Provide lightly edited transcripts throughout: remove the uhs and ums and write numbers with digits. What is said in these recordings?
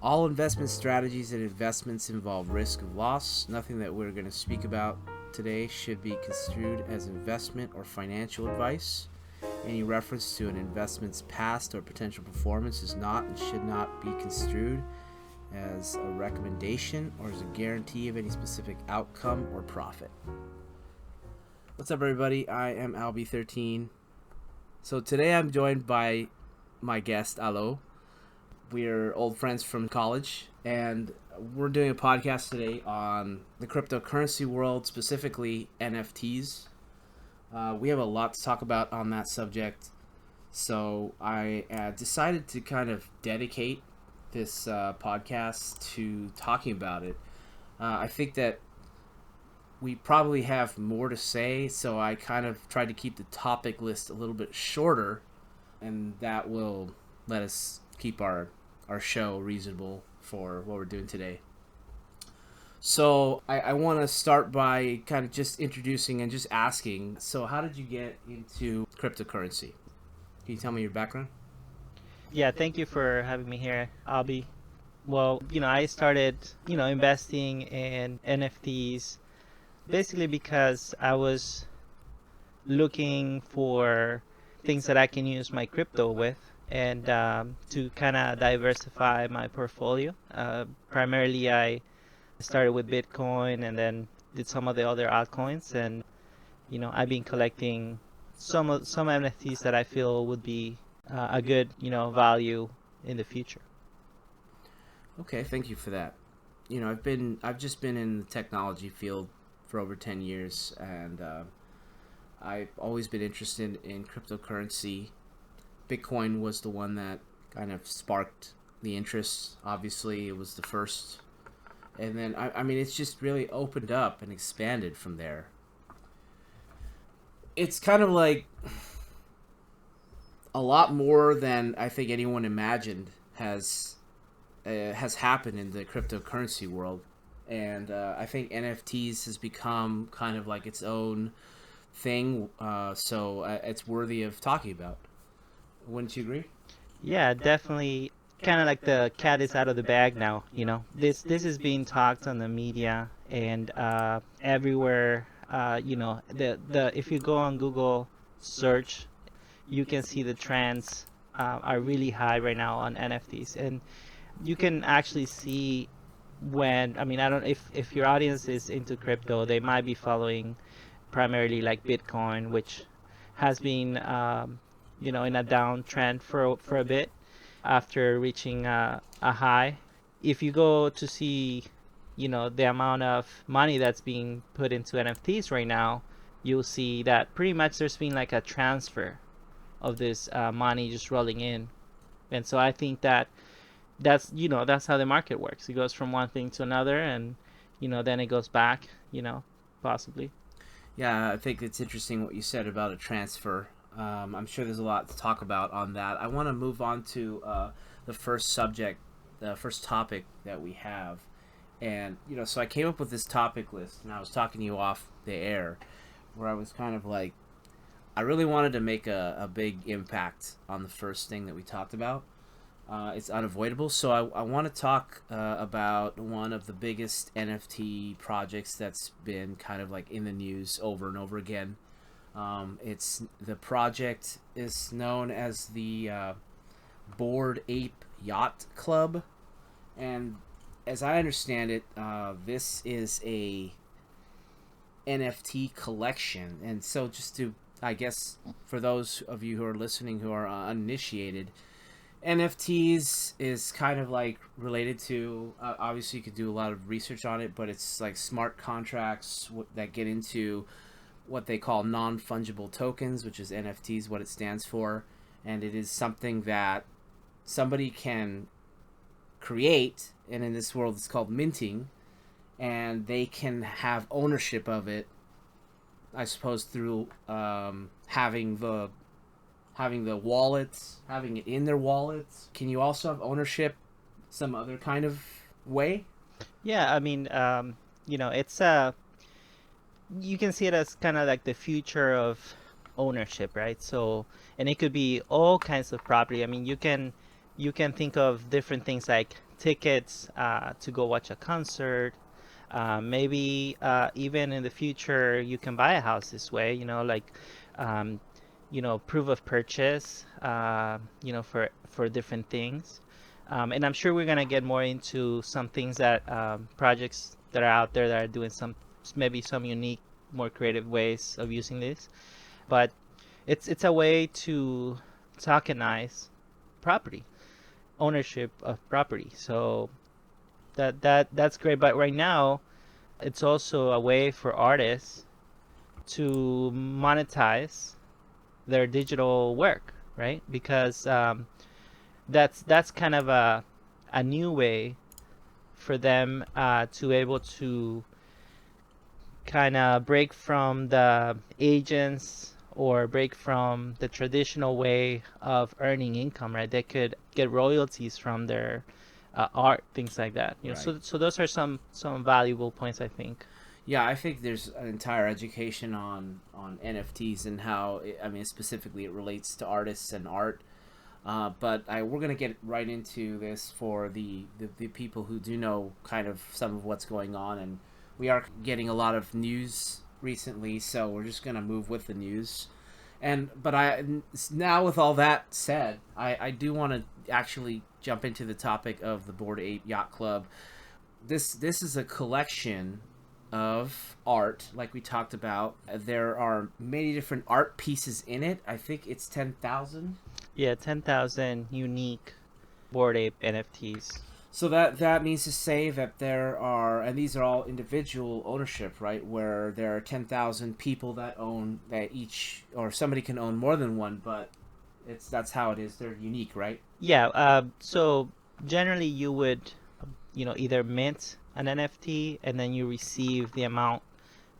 All investment strategies and investments involve risk of loss. Nothing that we're going to speak about today should be construed as investment or financial advice. Any reference to an investment's past or potential performance is not and should not be construed as a recommendation or as a guarantee of any specific outcome or profit. What's up, everybody? I am Albie13. So today I'm joined by my guest, Allo. We're old friends from college, and we're doing a podcast today on the cryptocurrency world, specifically NFTs. We have a lot to talk about on that subject, so I decided to kind of dedicate this podcast to talking about it. I think that we probably have more to say, so I kind of tried to keep the topic list a little bit shorter, and that will let us keep our show reasonable for what we're doing today. So I want to start by kind of just introducing and just asking, so how did you get into cryptocurrency? Can you tell me your background? Yeah, thank you for having me here, Albie. Well, I started, investing in NFTs basically because I was looking for things that I can use my crypto with and to kind of diversify my portfolio. Primarily, I started with Bitcoin and then did some of the other altcoins, and I've been collecting some NFTs that I feel would be a good value in the future. Okay, thank you for that. I've just been in the technology field for over 10 years, and I've always been interested in cryptocurrency. Bitcoin was the one that kind of sparked the interest. Obviously, it was the first. And then, I mean, it's just really opened up and expanded from there. It's kind of like a lot more than I think anyone imagined has happened in the cryptocurrency world. And I think NFTs has become kind of like its own thing, so it's worthy of talking about. Wouldn't you agree? Yeah, definitely. Kind of like the cat is out of the bag now. This is being talked on the media and everywhere. The if you go on Google search, you can see the trends are really high right now on NFTs, and you can actually see when. I mean, I don't if your audience is into crypto, they might be following primarily like Bitcoin, which has been in a downtrend for a bit after reaching a high. If you go to see, the amount of money that's being put into NFTs right now, you'll see that pretty much there's been like a transfer of this money just rolling in. And so I think that that's how the market works. It goes from one thing to another, and then it goes back, possibly. Yeah, I think it's interesting what you said about a transfer. I'm sure there's a lot to talk about on that. I want to move on to the first topic that we have. And, so I came up with this topic list, and I was talking to you off the air, where I was kind of like, I really wanted to make a big impact on the first thing that we talked about. It's unavoidable. So I want to talk about one of the biggest NFT projects that's been kind of like in the news over and over again. It's the project is known as the Bored Ape Yacht Club, and as I understand it, this is a NFT collection. And so, just to, I guess, for those of you who are listening who are uninitiated, NFTs is kind of like related to, obviously you could do a lot of research on it, but it's like smart contracts that get into what they call non-fungible tokens, which is NFTs, what it stands for. And it is something that somebody can create, and in this world it's called minting, and they can have ownership of it, I suppose, through having the wallets, having it in their wallets. Can you also have ownership some other kind of way? Yeah, I mean, it's you can see it as kind of like the future of ownership, right? So, and it could be all kinds of property. I mean, you can you can think of different things like tickets to go watch a concert. Maybe even in the future, you can buy a house this way, like, um, proof of purchase, for different things. And I'm sure we're gonna get more into some things that projects that are out there that are doing maybe some unique, more creative ways of using this. But it's a way to tokenize property, ownership of property. So that's great. But right now, it's also a way for artists to monetize their digital work, right? Because that's kind of a new way for them to able to kind of break from the agents or break from the traditional way of earning income, right? They could get royalties from their art, things like that. Right. So those are some valuable points, I think. Yeah, I think there's an entire education on NFTs and how I mean specifically it relates to artists and art. We're gonna get right into this for the people who do know kind of some of what's going on, and we are getting a lot of news recently, so we're just gonna move with the news. Now with all that said, I do want to actually jump into the topic of the Bored Ape Yacht Club. This is a collection of art, like we talked about. There are many different art pieces in it. I think it's 10,000. Yeah, 10,000 unique Bored Ape NFTs. So that means to say that there are, and these are all individual ownership, right? Where there are 10,000 people that own that each, or somebody can own more than one, but that's how it is. They're unique, right? Yeah, so generally you would, either mint an NFT and then you receive the amount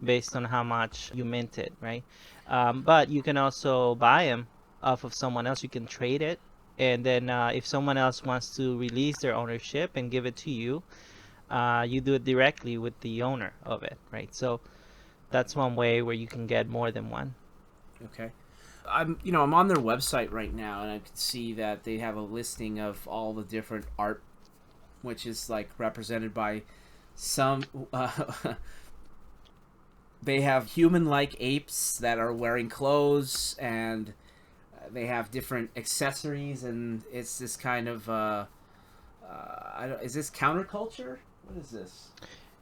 based on how much you minted, right? But you can also buy them off of someone else. You can trade it, and then if someone else wants to release their ownership and give it to you, you do it directly with the owner of it, right? So that's one way where you can get more than one. Okay. I'm on their website right now, and I can see that they have a listing of all the different art, which is like represented by some. They have human-like apes that are wearing clothes, and they have different accessories, and it's this kind of. Is this counterculture? What is this?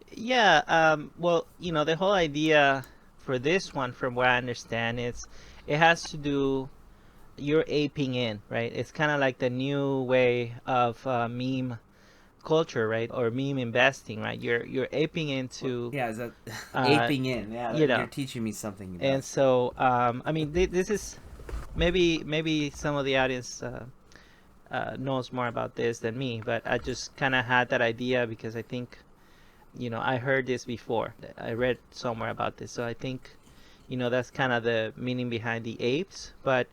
Yeah, well, the whole idea for this one, from what I understand, is it has to do you're aping in, right? It's kind of like the new way of meme culture, right? Or meme investing, right? You're aping into, Yeah, is that uh, aping in? Yeah, you you're know, teaching me something about. and so I mean, this is maybe some of the audience knows more about this than me, but I just kind of had that idea because I think, I heard this before. I read somewhere about this, so I think, that's kind of the meaning behind the apes. But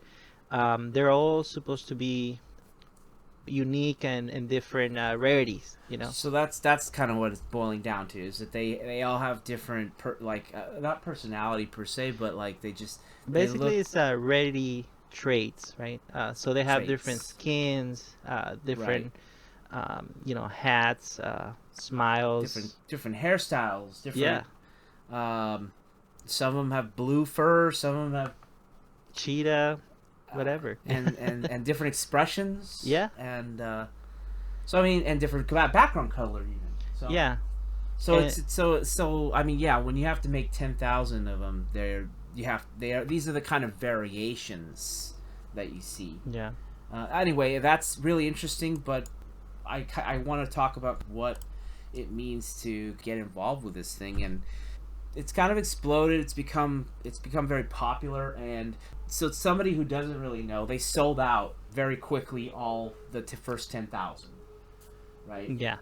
they're all supposed to be unique and different rarities. So that's kind of what it's boiling down to, is that they all have different not personality per se, but like they Basically, look it's rarity traits, right? So they have different traits, skins, right? different, hats, smiles. Different hairstyles, Yeah, different. Um, some of them have blue fur, some of them have cheetah, whatever. and different expressions, Yeah, and so I mean, and different background color even. So yeah. so And so I mean, yeah, when you have to make 10,000 of them, these are the kind of variations that you see. yeah. Anyway, that's really interesting, but I want to talk about what it means to get involved with this thing, and it's kind of exploded. It's become very popular, and so somebody who doesn't really know, they sold out very quickly all the first 10,000, right? Yeah.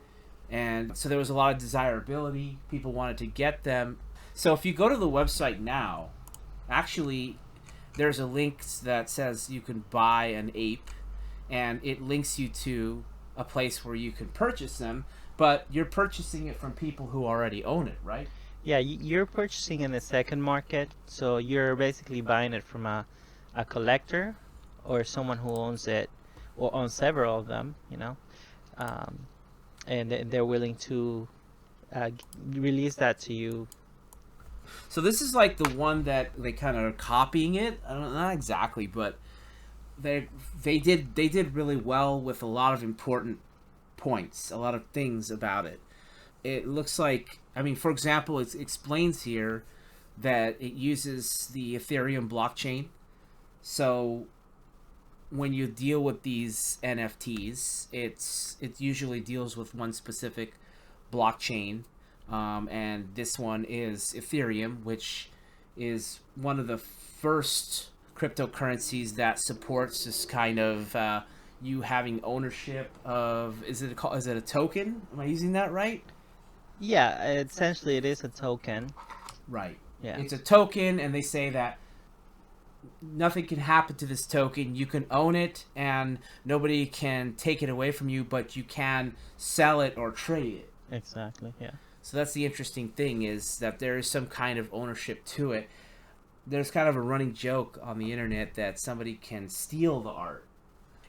And so there was a lot of desirability. People wanted to get them. So if you go to the website now, actually, there's a link that says you can buy an ape, and it links you to a place where you can purchase them, but you're purchasing it from people who already own it, right? Yeah, you're purchasing in the second market, so you're basically buying it from a collector or someone who owns it or on several of them, um, and they're willing to release that to you. So this is like the one that they kind of are copying it. I don't know, not exactly, but they they did really well with a lot of important points, a lot of things about it. It looks like, I mean, for example, it explains here that it uses the Ethereum blockchain. So when you deal with these NFTs, it usually deals with one specific blockchain, and this one is Ethereum, which is one of the first cryptocurrencies that supports this kind of you having ownership of, is it a token? Am I using that right? Yeah, essentially it is a token. Right. Yeah, It's a token, and they say that nothing can happen to this token. You can own it, and nobody can take it away from you, but you can sell it or trade it. exactly. Yeah. So that's the interesting thing, is that there is some kind of ownership to it. There's kind of a running joke on the internet that somebody can steal the art.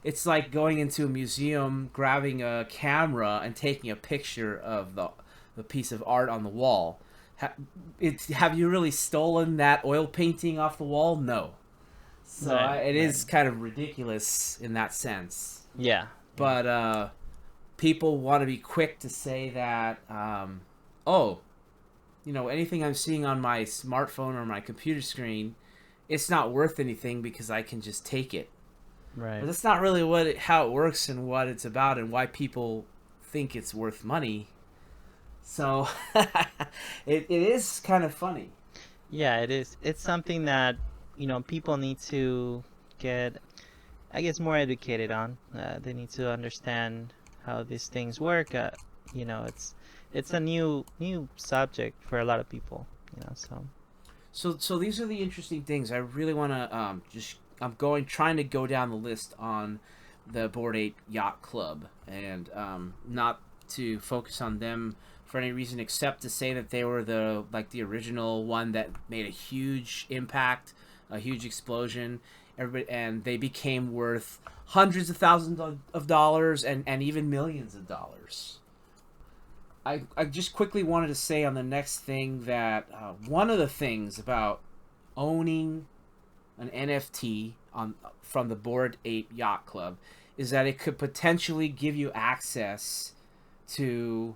It's like going into a museum, grabbing a camera, and taking a picture of the piece of art on the wall. Have you really stolen that oil painting off the wall? No. So Right. it Right. is kind of ridiculous in that sense. Yeah. Yeah. But people want to be quick to say that, oh, anything I'm seeing on my smartphone or my computer screen, it's not worth anything because I can just take it. Right. But that's not really how it works and what it's about and why people think it's worth money. So it is kind of funny. Yeah, it is. It's something that, people need to get, I guess, more educated on. They need to understand how these things work. It's a new subject for a lot of people. So So these are the interesting things. I really want to trying to go down the list on the Bored Ape Yacht Club, and not to focus on them for any reason except to say that they were the original one that made a huge impact, a huge explosion. And they became worth hundreds of thousands of dollars, and even millions of dollars. I just quickly wanted to say on the next thing that one of the things about owning an NFT from the Bored Ape Yacht Club is that it could potentially give you access to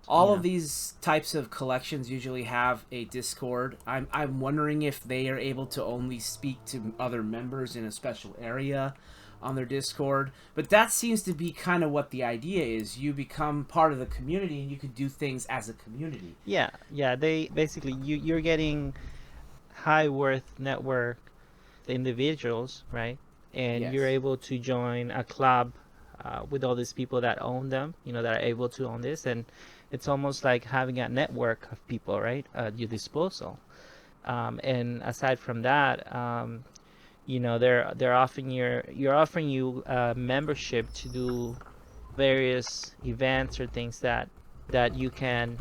all of these types of collections. Usually have a Discord. I'm wondering if they are able to only speak to other members in a special area on their Discord. But that seems to be kind of what the idea is. You become part of the community and you can do things as a community. yeah, yeah. They basically you're getting high worth network individuals, right? And you're Yes. able to join a club with all these people that own them, that are able to own this, and it's almost like having a network of people, right, at your disposal. And aside from that, they're offering you're offering you membership to do various events or things that you can,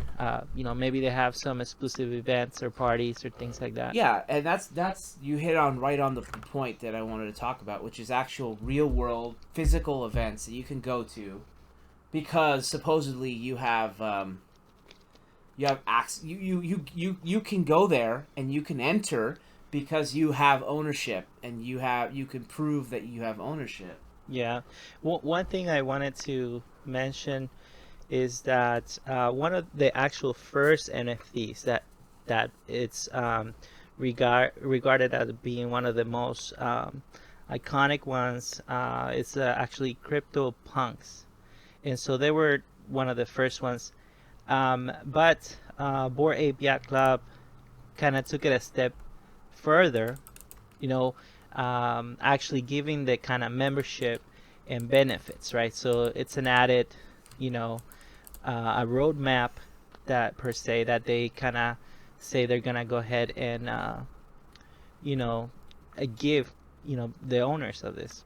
maybe they have some exclusive events or parties or things like that. Yeah, and that's you hit on right on the point that I wanted to talk about, which is actual real world physical events that you can go to, because supposedly you have access, you can go there and you can enter because you have ownership, and you can prove that you have ownership. Yeah. One thing I wanted to mention is that one of the actual first NFTs that it's regarded as being one of the most iconic ones. It's actually Crypto Punks, and so they were one of the first ones. But Bored Ape Yacht Club kind of took it a step further, actually giving the kind of membership and benefits, right? So it's an added, you know, a roadmap that per se that they kind of say they're gonna go ahead and you know give the owners of this.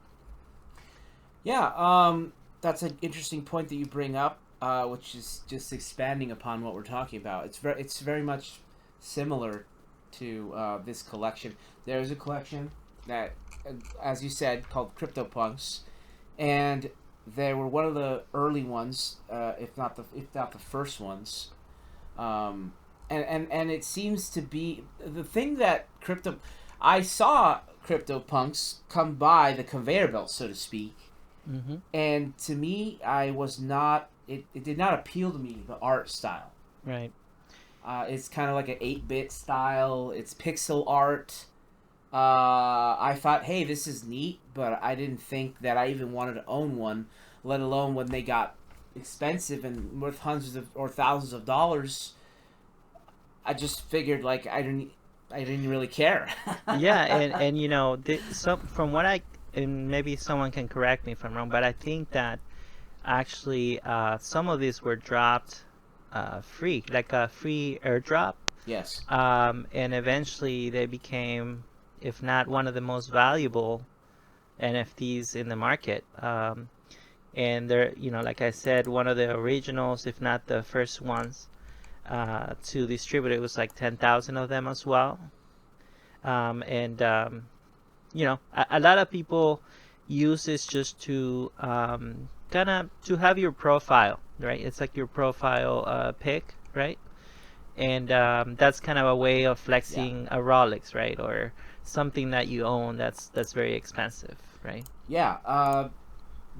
Yeah, that's an interesting point that you bring up, which is just expanding upon what we're talking about. It's very much similar to this collection. There's a collection that, as you said, called CryptoPunks, and they were one of the early ones, if not the first ones. Um, and it seems to be the thing that crypto. I saw CryptoPunks come by the conveyor belt, so to speak, Mm-hmm. and to me, I was not. It did not appeal to me, the art style. Right. It's kind of like an 8-bit style. It's pixel art. I thought, hey, this is neat, but I didn't think that I even wanted to own one, let alone when they got expensive and worth hundreds of or thousands of dollars. I just figured like I didn't really care. Yeah, and some from what I, and maybe someone can correct me if I'm wrong, but I think that actually some of these were dropped free, like a free airdrop, Yes. and eventually they became, if not one of the most valuable NFTs in the market. And they're, like I said, one of the originals, if not the first ones to distribute. It was like 10,000 of them as well. And a lot of people use this just to kind of to have your profile, right? It's like your profile pic, right? And that's kind of a way of Yeah. flexing a Rolex, right? Or something that you own that's very expensive, right? Yeah.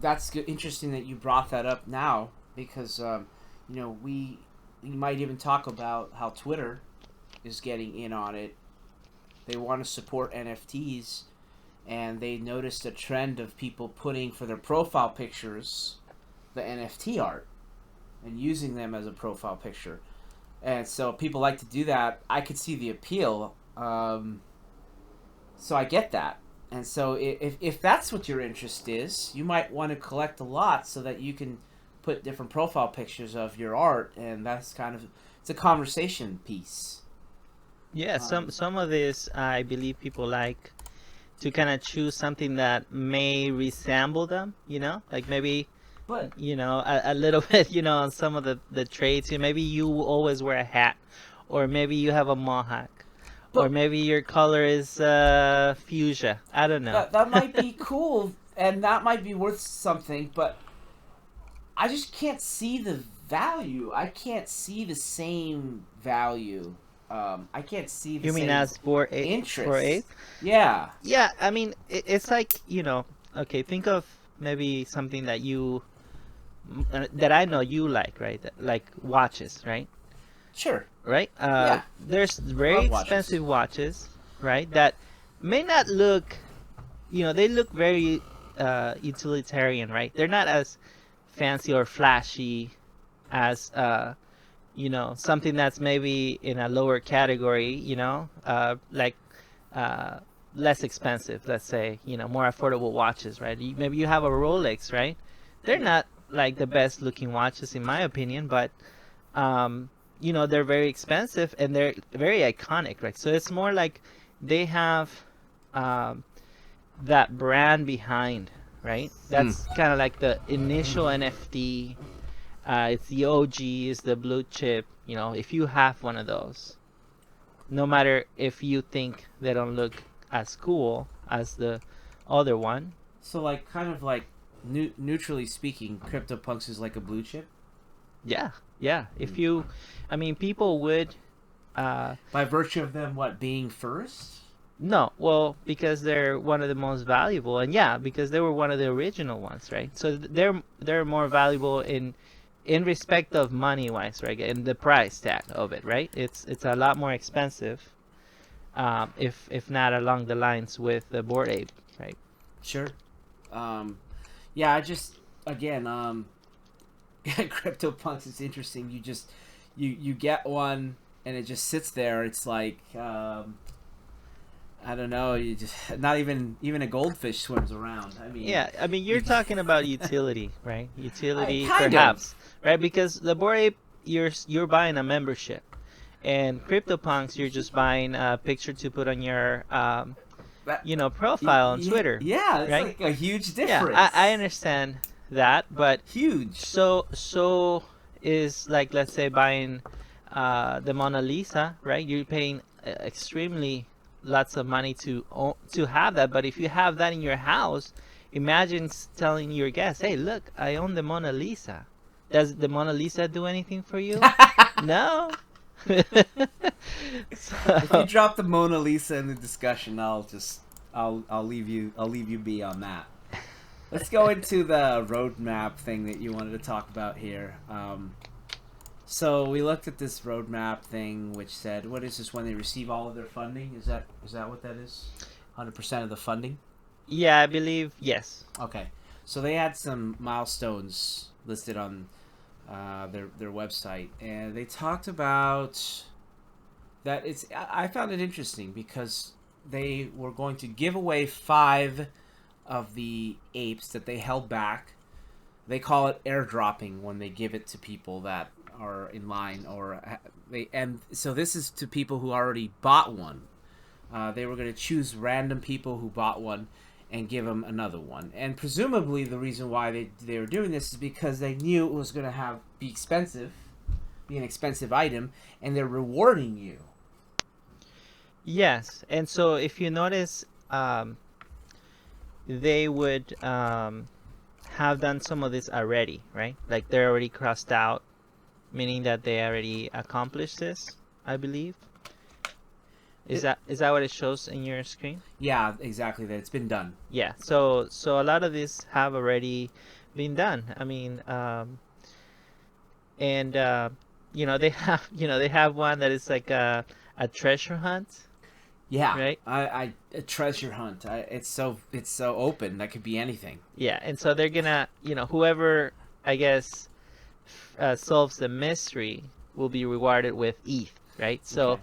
That's good. Interesting that you brought that up now because we might even talk about how Twitter is getting in on it. They want to support NFTs, and they noticed a trend of people putting for their profile pictures the NFT art and using them as a profile picture. And so people like to do that. I could see the appeal. So I get that. And so if that's what your interest is, you might want to collect a lot so that you can put different profile pictures of your art, and that's kind of it's a conversation piece. Yeah, Um, some of this I believe people like to kind of choose something that may resemble them, like maybe, but a little bit, on some of the traits. Maybe you always wear a hat, or maybe you have a mohawk, or but maybe your color is fuchsia. I don't know. that might be cool, and that might be worth something. But I just can't see the value. I can't see the same value. I can't see the You mean same as for interest. ape? Yeah, Yeah, I mean it's like, okay, think of maybe something that I know you like, right? Like watches, right? sure. Right? Yeah, There's very love watches. expensive watches, right? That may not look, they look very utilitarian, right? They're not as fancy or flashy as something that's maybe in a lower category, like uh, less expensive, let's say, more affordable watches, right? Maybe you have a Rolex, right? They're Yeah. not like the best looking watches in my opinion, but they're very expensive and they're very iconic, right? So it's more like they have um, that brand behind, right? Hmm. That's kind of like the initial NFT. It's the OG, it's the blue chip. If you have one of those, no matter if you think they don't look as cool as the other one. So like, kind of like, neutrally speaking, CryptoPunks is like a blue chip. Yeah, yeah. Hmm. I mean, people would. Uh, By virtue of them, what being first? no, well, because they're one of the most valuable, and yeah, because they were one of the original ones, right? So they're more valuable in respect of money wise, right? And the price tag of it, right? It's a lot more expensive, if not along the lines with the Bored Ape, right? Sure. Um, yeah, I just again, CryptoPunks is interesting. You get one and it just sits there. It's like I don't know. You just not even a goldfish swims around. I mean, Yeah, I mean, you're you, talking about utility, right? I Utility, kind of. perhaps, right? Because the Bored Ape, you're buying a membership, and CryptoPunks, you're just buying a picture to put on your That, profile on Twitter, yeah, it's right? like a huge Yeah, I difference. understand that, but Huge. so is like, let's say, buying the Mona Lisa, right? You're paying extremely lots of money to have that, but if you have that in your house, imagine telling your guests, "Hey, look, I own the Mona Lisa." Does the Mona Lisa do anything for you? No. If you So, drop the Mona Lisa in the discussion, I'll leave you be on that. Let's go into the roadmap thing that you wanted to talk about here. So we looked at this roadmap thing, which said, what is this when they receive all of their funding? Is that what that is? 100% of the funding? yeah, I believe yes. Okay. So they had some milestones listed on their website, and they talked about that. I found it interesting because they were going to give away 5 of the apes that they held back. They call it airdropping when they give it to people that are in line, and so this is to people who already bought one. They were going to choose random people who bought one and give them another one. And presumably the reason why they were doing this is because they knew it was going to be expensive, be an expensive item, and they're rewarding you. Yes, and so if you notice, they would have done some of this already, right? Like they're already crossed out, meaning that they already accomplished this, I believe. Is that what it shows in your screen? Yeah, exactly. That it's been done. Yeah. So a lot of these have already been done. I mean, and they have one that is like a treasure hunt, Yeah, right? I a treasure hunt. It's so open. That could be anything. Yeah, and so they're gonna, whoever I guess solves the mystery will be rewarded with ETH, right? So, Okay.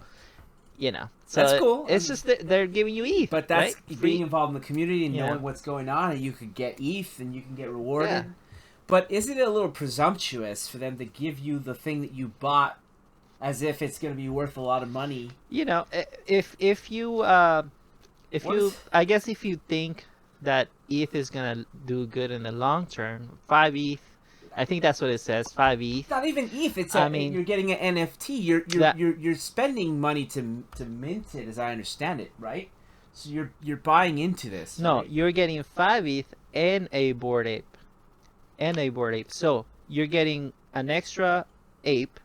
That's so cool. it's just that they're giving you ETH, But right? that's being Free. involved in the community and Yeah. knowing what's going on, and you could get ETH and you can get Yeah. rewarded. But isn't it a little presumptuous for them to give you the thing that you bought as if it's going to be worth a lot of money? If you I guess if you think that ETH is gonna do good in the long term, 5 ETH, I think that's what it says, 5 ETH. It's not even ETH. I mean, You're getting an NFT. that You're spending money to mint it, as I understand it, right? So you're buying into this. no, Right? you're getting 5 ETH and a board ape. So you're getting an extra ape,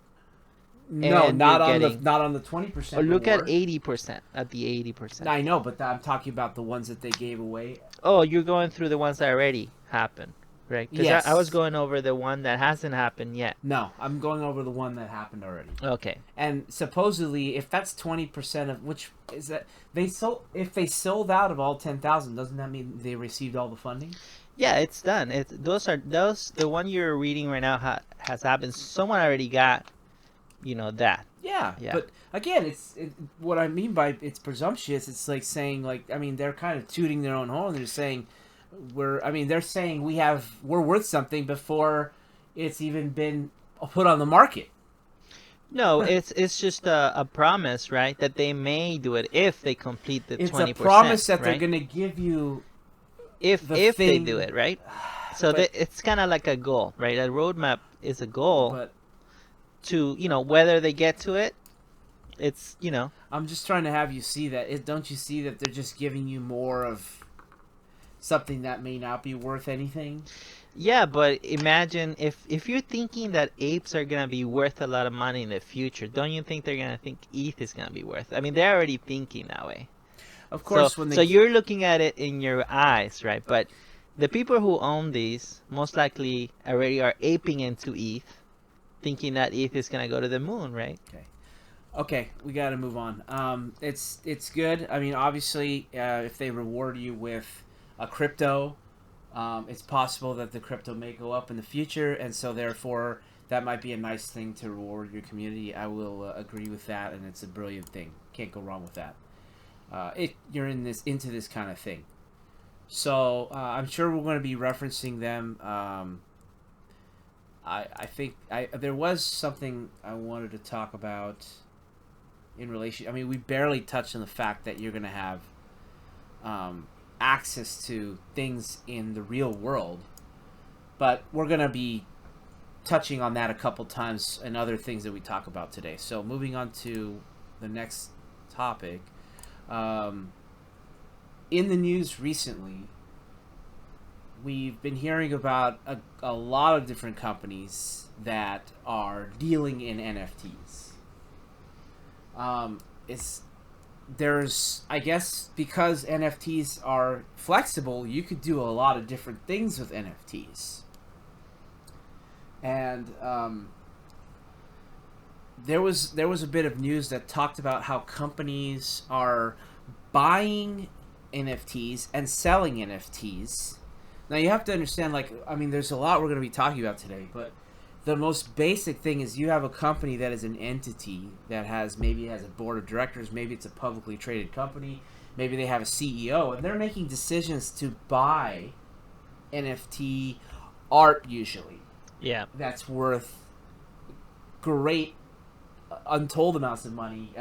No, and you're not on getting. the 20% Or look at reward. 80%. At the 80%. I know, but I'm talking about the ones that they gave away. Oh, you're going through the ones that already happened, right? Because I was Yes. going over the one that hasn't happened yet. No, I'm going over the one that happened already. Okay. And supposedly, if that's 20% of which is that if they sold out of all 10,000, doesn't that mean they received all the funding? Yeah, it's done. Those the one you're reading right now has happened. Someone already got, that. Yeah, Yeah. but again, what I mean by it's presumptuous. It's like saying they're kind of tooting their own horn. They're saying they're saying we're worth something before it's even been put on the market. No, it's just a promise, right? That they may do it if they complete the It's 20%. a promise that they're right? going to give you if the they thing. do it, right? So But- it's kind of like a goal, right? A roadmap is a goal But to, whether they get to it, it's, I'm just trying to have you see that. Don't you see that they're just giving you more of something that may not be worth anything? yeah, but imagine if you're thinking that apes are gonna be worth a lot of money in the future, don't you think they're gonna think ETH is gonna be worth? I mean, they're already thinking that way. Of course, So, when they so you're looking at it in your eyes, right? But the people who own these most likely already are aping into ETH, thinking that ETH is gonna go to the moon, right? Okay, we got to move on. It's good. I mean, obviously, if they reward you with a crypto, it's possible that the crypto may go up in the future, and so therefore that might be a nice thing to reward your community. I will agree with that, and it's a brilliant thing. Can't go wrong with that. You're into this kind of thing. So I'm sure we're going to be referencing them. I think there was something I wanted to talk about in relation. I mean, we barely touched on the fact that you're going to have access to things in the real world, but we're going to be touching on that a couple times and other things that we talk about today. So moving on to the next topic. In the news recently, we've been hearing about a lot of different companies that are dealing in NFTs. It's there's I guess because NFTs are flexible, you could do a lot of different things with NFTs. And there was a bit of news that talked about how companies are buying NFTs and selling NFTs. Now you have to understand, like, I mean, there's a lot we're going to be talking about today, but the most basic thing is you have a company that is an entity that has a board of directors, maybe it's a publicly traded company, maybe they have a CEO, and they're making decisions to buy NFT art usually. Yeah. That's worth great untold amounts of money.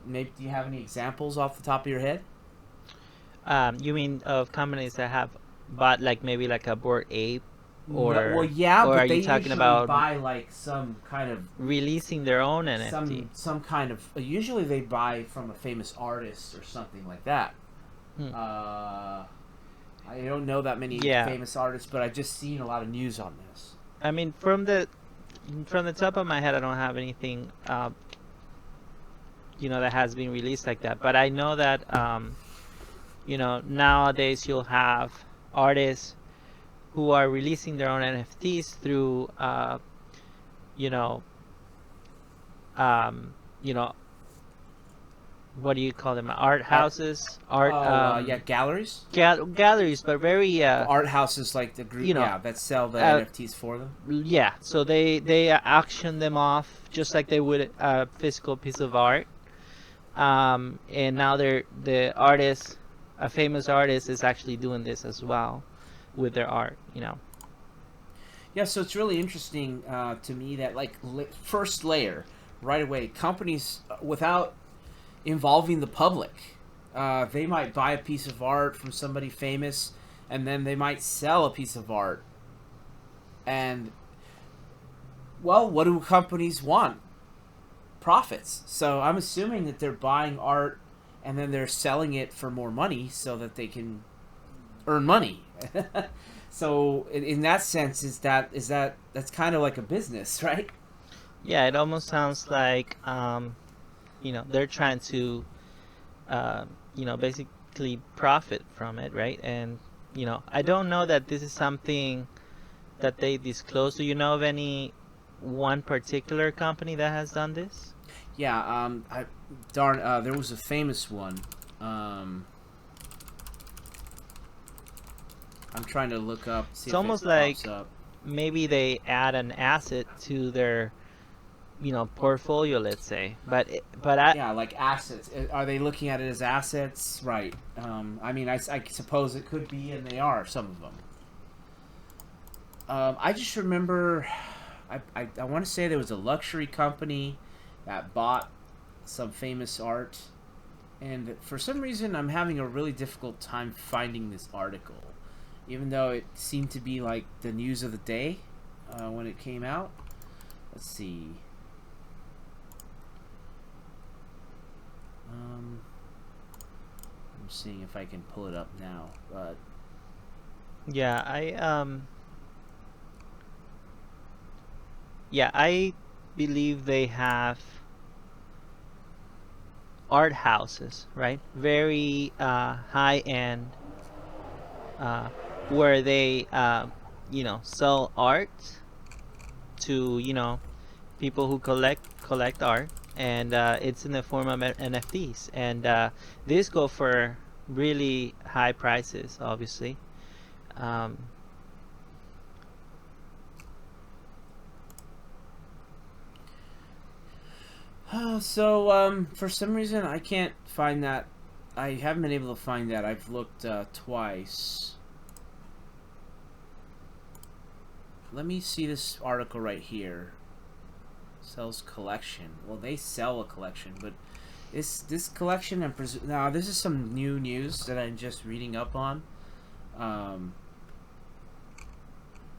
Maybe do you have any examples off the top of your head? You mean of companies that have bought like maybe like a Bored Ape, No, well, yeah, or are but they you talking usually about buy like some kind of releasing their own NFT? some kind of. Usually they buy from a famous artist or something like that. Hmm. I don't know that many Yeah. famous artists, but I've just seen a lot of news on this. I mean, from the top of my head, I don't have anything, that has been released like that. But I know that, nowadays you'll have artists who are releasing their own NFTs through, you know, um, you know, what do you call them? Art houses, art, Yeah, galleries. galleries, but very, Art houses like the group, you know, yeah, that sell the uh, NFTs for them. yeah. So they auction them off just like they would a physical piece of art. And now the artist, a famous artist, is actually doing this as well with their art. Yeah, so it's really interesting to me that like first layer right away, companies without involving the public, they might buy a piece of art from somebody famous, and then they might sell a piece of art. And well, what do companies want? Profits. So I'm assuming that they're buying art and then they're selling it for more money so that they can earn money. So in that sense, that's kind of like a business, right? Yeah, it almost sounds like they're trying to basically profit from it, right? And I don't know that this is something that they disclose. Do you know of any one particular company that has done this? Yeah. There was a famous one. I'm trying to look up, see It's if it almost pops like up. maybe they add an asset to their portfolio, let's say. But Yeah, like assets. Are they looking at it as assets? Right. I mean, I suppose it could be, and they are, some of them. I just remember, I want to say there was a luxury company that bought some famous art, and for some reason I'm having a really difficult time finding this article, even though it seemed to be like the news of the day when it came out. Let's see. I'm seeing if I can pull it up now, but yeah, I believe they have art houses, right? Very high end, where they sell art to people who collect art, and it's in the form of NFTs, and these go for really high prices, obviously. Um, for some reason I can't find that. I haven't been able to find that. I've looked twice. Let me see this article right here. Sells collection. Well, they sell a collection, but this collection and now this is some new news that I'm just reading up on.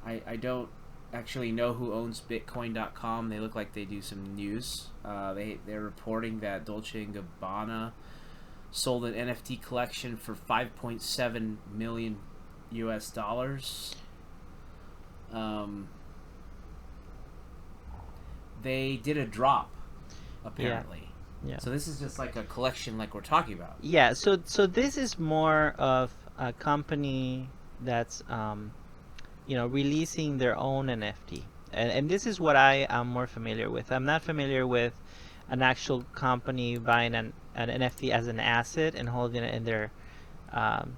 I don't actually know who owns Bitcoin.com. They look like they do some news. They're reporting that Dolce and Gabbana sold an NFT collection for $5.7 million US dollars. They did a drop, Yeah. apparently. Yeah. So this is just like a collection like we're talking about. Yeah, so this is more of a company that's releasing their own NFT. And this is what I am more familiar with. I'm not familiar with an actual company buying an NFT as an asset and holding it in their um,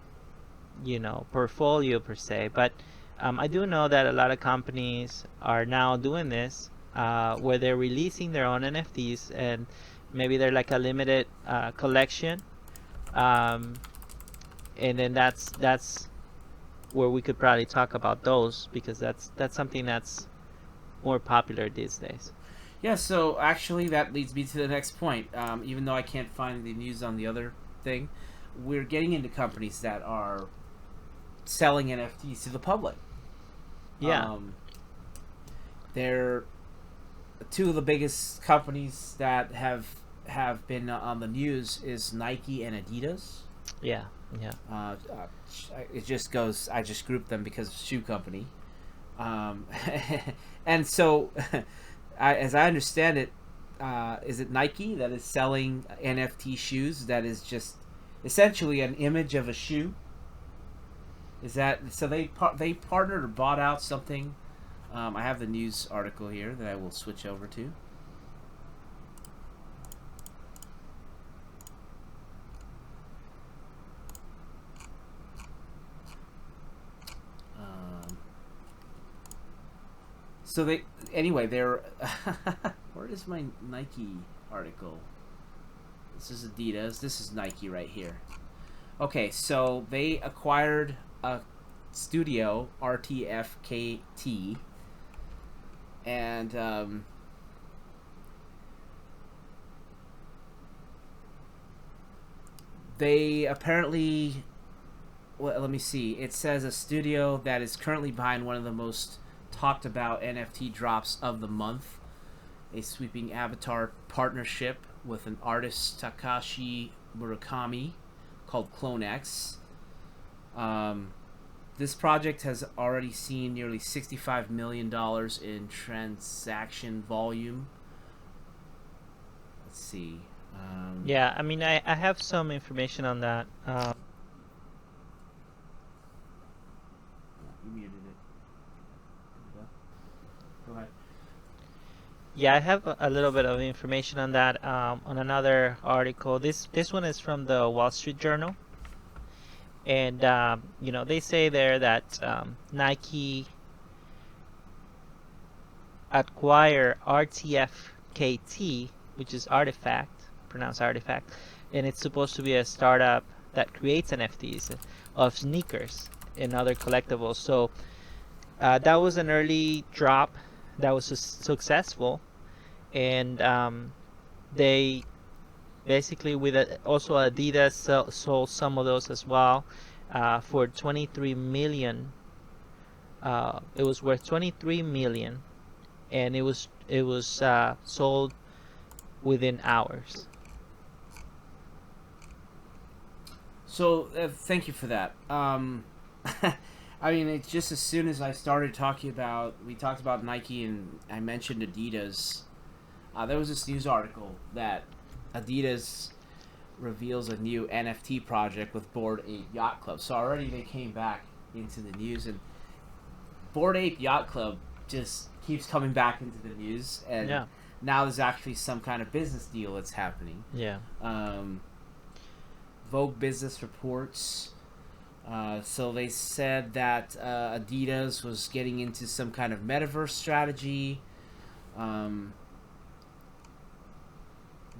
portfolio per se. But I do know that a lot of companies are now doing this, where they're releasing their own NFTs, and maybe they're like a limited collection, um, and then that's where we could probably talk about those, because that's something that's more popular these days. Yeah, so actually that leads me to the next point. Even though I can't find the news on the other thing, we're getting into companies that are selling NFTs to the public. Yeah, Um, they're two of the biggest companies that have been on the news is Nike and Adidas. yeah, yeah, Uh, uh, it just goes. I just grouped them because of shoe company. Um, and so, as I understand it, is it Nike that is selling NFT shoes? That is just essentially an image of a shoe. Is that so? They partnered or bought out something. I have the news article here that I will switch over to. Um, so they anyway they're where is my Nike article? This is Adidas. This is Nike right here. Okay, so they acquired a studio, RTFKT, and they apparently. Well, let me see. It says a studio that is currently behind one of the most talked about NFT drops of the month, a sweeping avatar partnership with an artist Takashi Murakami called CloneX. Um, this project has already seen nearly $65 million in transaction volume. Let's see. yeah. I mean, I have some information on that. You muted it. Go ahead. Yeah, I have a little bit of information on that, on another article. This one is from the Wall Street Journal, and they say there that Nike acquire RTFKT, which is artifact, pronounced artifact, and it's supposed to be a startup that creates NFTs of sneakers and other collectibles. So that was an early drop that was successful, and they basically with also Adidas sold some of those as well, for 23 million. It was worth 23 million, and it was sold within hours. So thank you for that. I mean, it's just as soon as I started talking about, we talked about Nike and I mentioned Adidas. There was this news article that Adidas reveals a new NFT project with Bored Ape Yacht Club. So already they came back into the news, and Bored Ape Yacht Club just keeps coming back into the news, and Yeah, now there's actually some kind of business deal that's happening. yeah, Um, Vogue Business Reports. So they said that Adidas was getting into some kind of metaverse strategy. Um,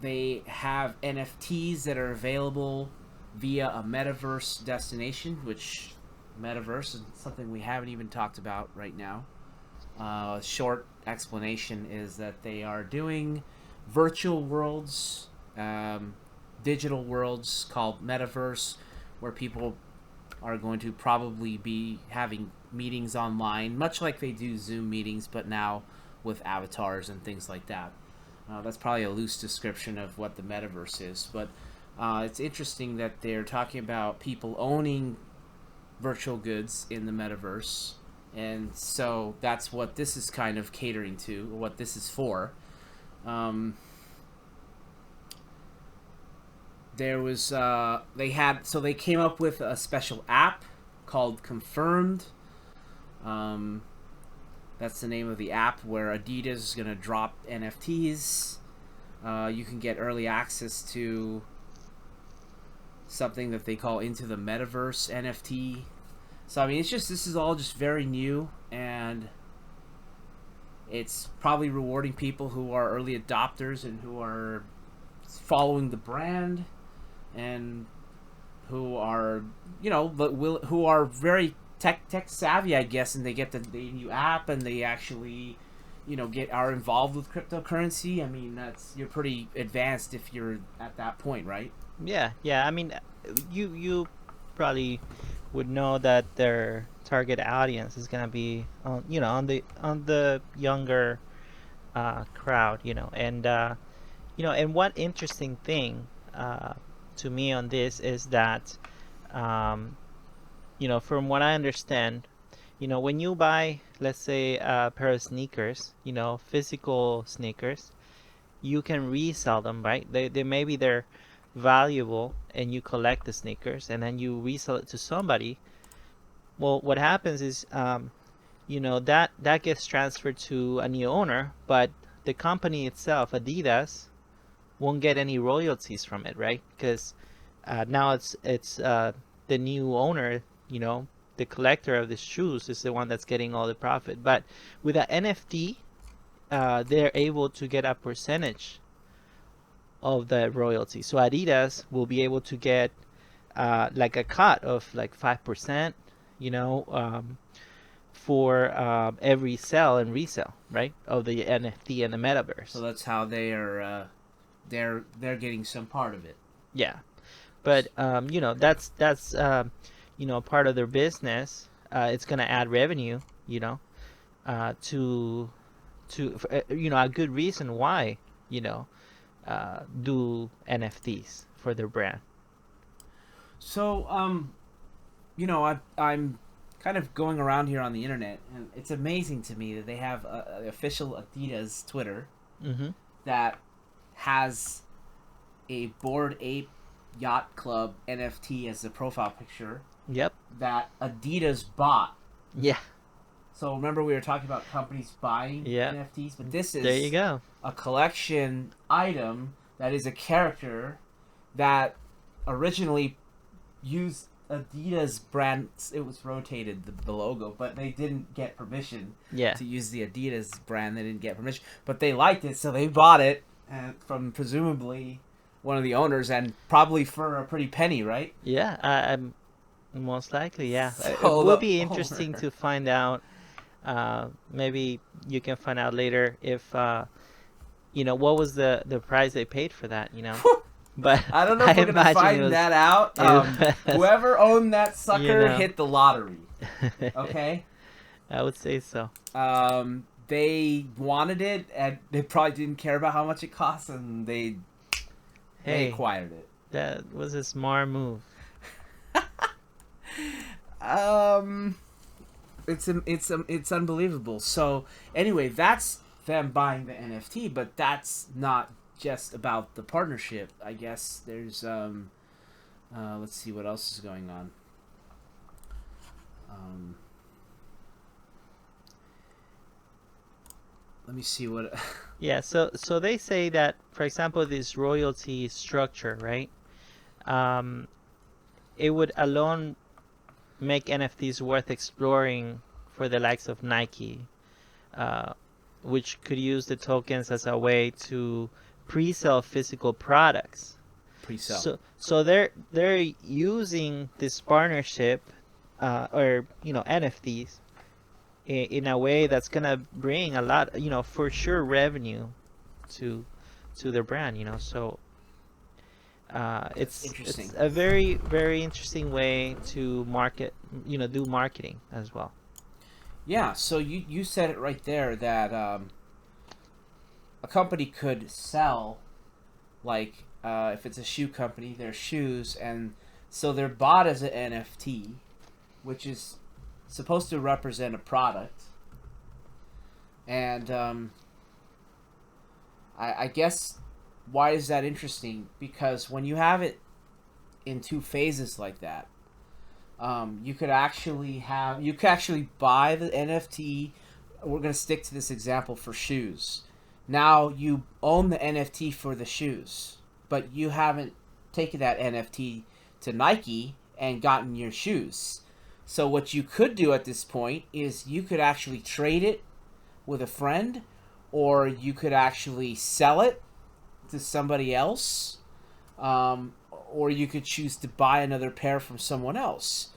they have NFTs that are available via a metaverse destination, which metaverse is something we haven't even talked about right now. A short explanation is that they are doing virtual worlds, digital worlds called metaverse, where people are going to probably be having meetings online, much like they do Zoom meetings, but now with avatars and things like that. That's probably a loose description of what the metaverse is, but it's interesting that they're talking about people owning virtual goods in the metaverse. And so that's what this is kind of catering to, or what this is for. There was they came up with a special app called Confirmed. That's the name of the app, where Adidas is going to drop NFTs. You can get early access to something that they call Into the Metaverse NFT. So I mean, this is all just very new, and it's probably rewarding people who are early adopters and who are following the brand, and who are, who are very tech savvy, I guess, and they get the new app, and they actually, are involved with cryptocurrency. I mean, you're pretty advanced if you're at that point, right? Yeah, I mean, you probably would know that their target audience is gonna be on the younger crowd, and one interesting thing to me on this is that from what I understand, when you buy, let's say, a pair of sneakers, physical sneakers, you can resell them, right? They maybe they're valuable, and you collect the sneakers, and then you resell it to somebody. Well, what happens is, that gets transferred to a new owner, but the company itself, Adidas, won't get any royalties from it, right? Because now it's the new owner, the collector of the shoes is the one that's getting all the profit. But with an NFT, they're able to get a percentage of the royalty. So Adidas will be able to get like a cut of like 5%, for every sell and resell, right, of the NFT and the metaverse. So that's how they are. They're getting some part of it. Yeah, but that's part of their business. It's gonna add revenue, to a good reason why do NFTs for their brand. So I'm kind of going around here on the internet, and it's amazing to me that they have the official Adidas Twitter that has a Bored Ape Yacht Club NFT as the profile picture. Yep. That Adidas bought. Yeah. So remember, we were talking about companies buying NFTs, but this is, there you go, a collection item that is a character that originally used Adidas brand. It was rotated, the logo, but they didn't get permission to use the Adidas brand. They didn't get permission, but they liked it, so they bought it from presumably one of the owners, and probably for a pretty penny, right? Yeah, I'm most likely, yeah. So it will be interesting to find out. Maybe you can find out later if what was the price they paid for that, But I don't know if we're gonna find that out. Whoever owned that sucker hit the lottery. Okay. I would say so. They wanted it, and they probably didn't care about how much it cost, and they acquired it. That was a smart move. It's unbelievable. So anyway, that's them buying the NFT, but that's not just about the partnership. I guess there's let's see what else is going on. Let me see what. Yeah. So they say that, for example, this royalty structure, right? It would alone make NFTs worth exploring for the likes of Nike, which could use the tokens as a way to pre-sell physical products. Pre-sell. So they're using this partnership, or NFTs, in a way that's gonna bring a lot, for sure, revenue to their brand. So it's a very, very interesting way to market, do marketing as well. Yeah, so you said it right there, that a company could sell, like, if it's a shoe company, their shoes, and so they're bought as an NFT, which is supposed to represent a product. And I guess why is that interesting? Because when you have it in two phases like that, you could actually buy the NFT. We're gonna stick to this example for shoes. Now you own the NFT for the shoes, but you haven't taken that NFT to Nike and gotten your shoes. So what you could do at this point is you could actually trade it with a friend, or you could actually sell it to somebody else, or you could choose to buy another pair from someone else.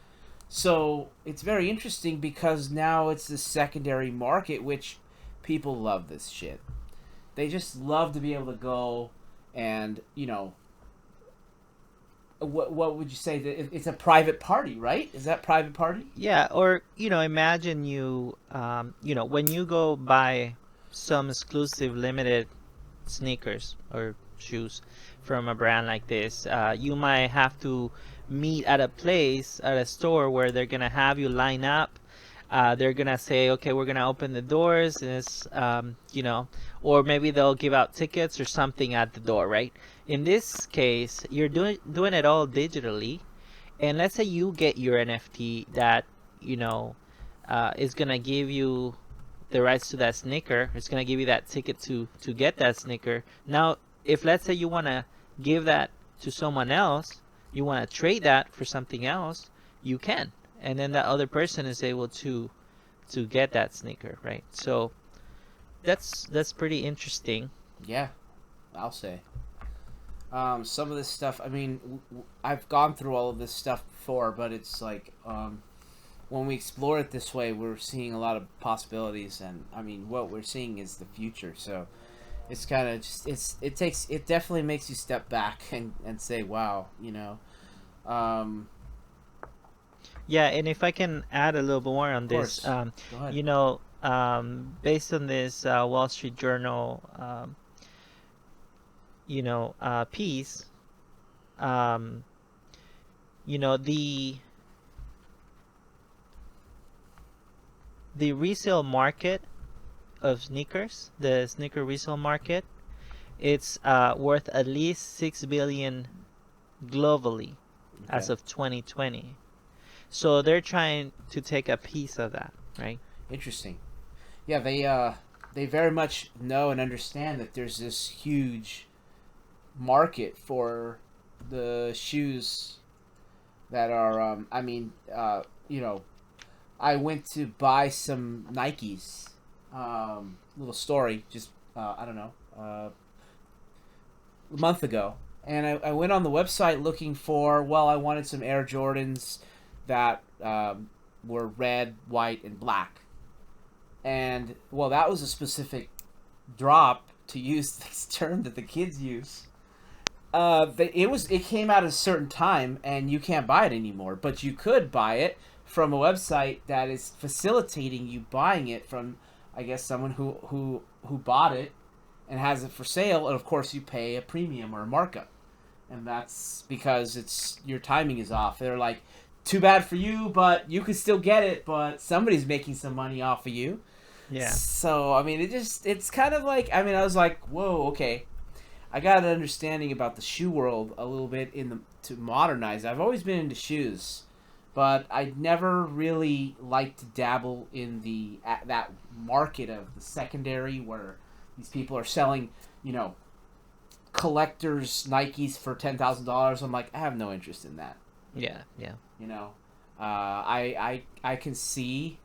So it's very interesting because now it's the secondary market, which people love this shit. They just love to be able to go and, what would you say? It's a private party, right? Is that private party? Yeah, or imagine when you go buy some exclusive limited sneakers or shoes from a brand like this, you might have to meet at a store where they're gonna have you line up. They're gonna say, okay, we're gonna open the doors, and or maybe they'll give out tickets or something at the door, right? In this case, you're doing it all digitally, and let's say you get your NFT that is gonna give you the rights to that sneaker. It's gonna give you that ticket to get that sneaker. Now, if let's say you wanna give that to someone else, you wanna trade that for something else, you can, and then that other person is able to get that sneaker, right? So that's pretty interesting. Yeah, I'll say. Some of this stuff, I mean, I've gone through all of this stuff before, but it's like, when we explore it this way, we're seeing a lot of possibilities, and I mean, what we're seeing is the future. So it's kind of just it definitely makes you step back and say, wow, Um, Yeah, and if I can add a little bit more on of this, course, go ahead. based on this Wall Street Journal, piece, um, you know, the resale market of sneakers, the sneaker resale market, it's worth at least 6 billion globally as Okay, of 2020. So they're trying to take a piece of that, right? interesting. Yeah, they very much know and understand that there's this huge market for the shoes that are. I mean, I went to buy some Nikes. Little story, just I don't know, a month ago, and I went on the website looking for. Well, I wanted some Air Jordans that were red, white, and black, and well, that was a specific drop, to use this term that the kids use. It came out at a certain time, and you can't buy it anymore. But you could buy it from a website that is facilitating you buying it from, I guess, someone who bought it and has it for sale. And of course, you pay a premium or a markup, and that's because it's your timing is off. They're like, too bad for you, but you could still get it. But somebody's making some money off of you. Yeah. So I mean, it's kind of like, I mean, I was like, whoa, okay. I got an understanding about the shoe world a little bit to modernize. I've always been into shoes, but I never really liked to dabble in that market of the secondary where these people are selling, collectors Nikes for $10,000. I'm like, I have no interest in that. Yeah, yeah. I can see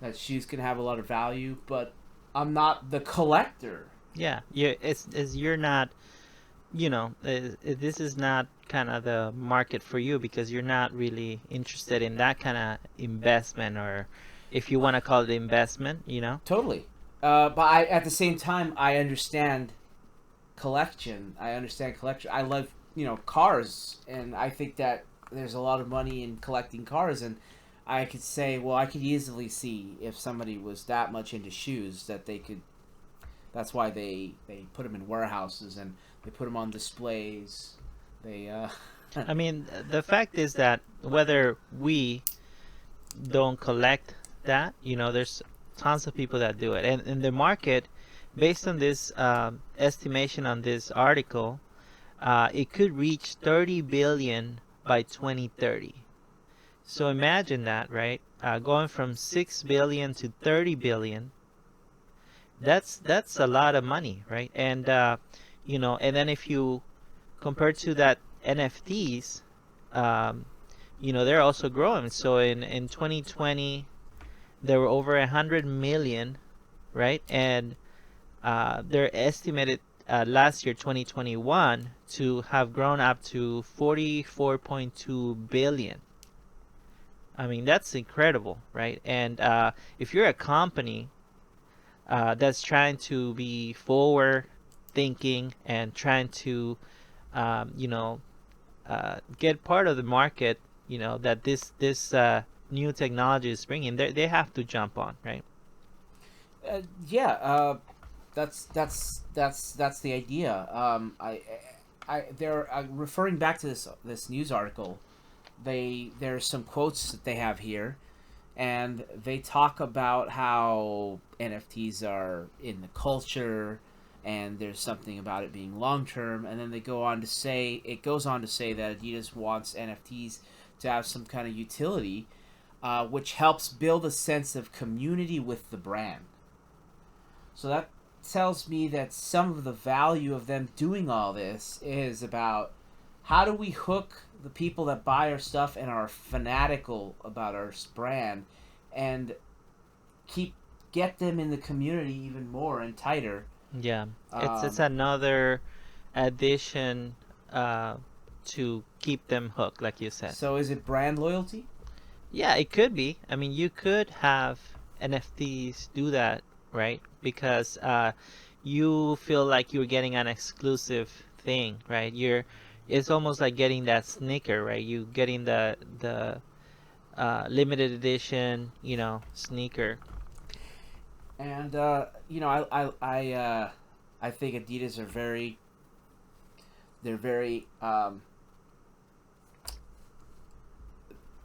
that shoes can have a lot of value, but I'm not the collector. Yeah, it's you're not, this is not kind of the market for you because you're not really interested in that kind of investment, or if you want to call it investment. Totally. But at the same time, I understand collection. I understand collection. I love, cars, and I think that there's a lot of money in collecting cars, and I could say, well, I could easily see if somebody was that much into shoes that they could. That's why they put them in warehouses and they put them on displays. They I mean, the fact is that whether we don't collect that. There's tons of people that do it, and in the market, based on this estimation on this article, it could reach 30 billion by 2030. So imagine that, right? Going from 6 billion to 30 billion. That's a lot of money, right? And and then if you compare to that NFTs, um, they're also growing. So in 2020, there were over 100 million, right? And they're estimated last year, 2021, to have grown up to 44.2 billion. I mean, that's incredible, right? And if you're a company that's trying to be forward thinking and trying to, um, you know, get part of the market, that this new technology is bringing, they have to jump on, right? Yeah, that's the idea. They're referring back to this news article. There's some quotes that they have here, and they talk about how NFTs are in the culture, and there's something about it being long term, and then it goes on to say that Adidas wants NFTs to have some kind of utility, which helps build a sense of community with the brand. So that tells me that some of the value of them doing all this is about how do we hook the people that buy our stuff and are fanatical about our brand and keep get them in the community even more and tighter. Yeah, it's Um, another addition uh, to keep them hooked, like you said. so is it brand loyalty? Yeah, it could be. I mean, you could have NFTs do that, right? Because you feel like you're getting an exclusive thing, right? It's almost like getting that sneaker, right? You getting the limited edition, sneaker. And I think Adidas are very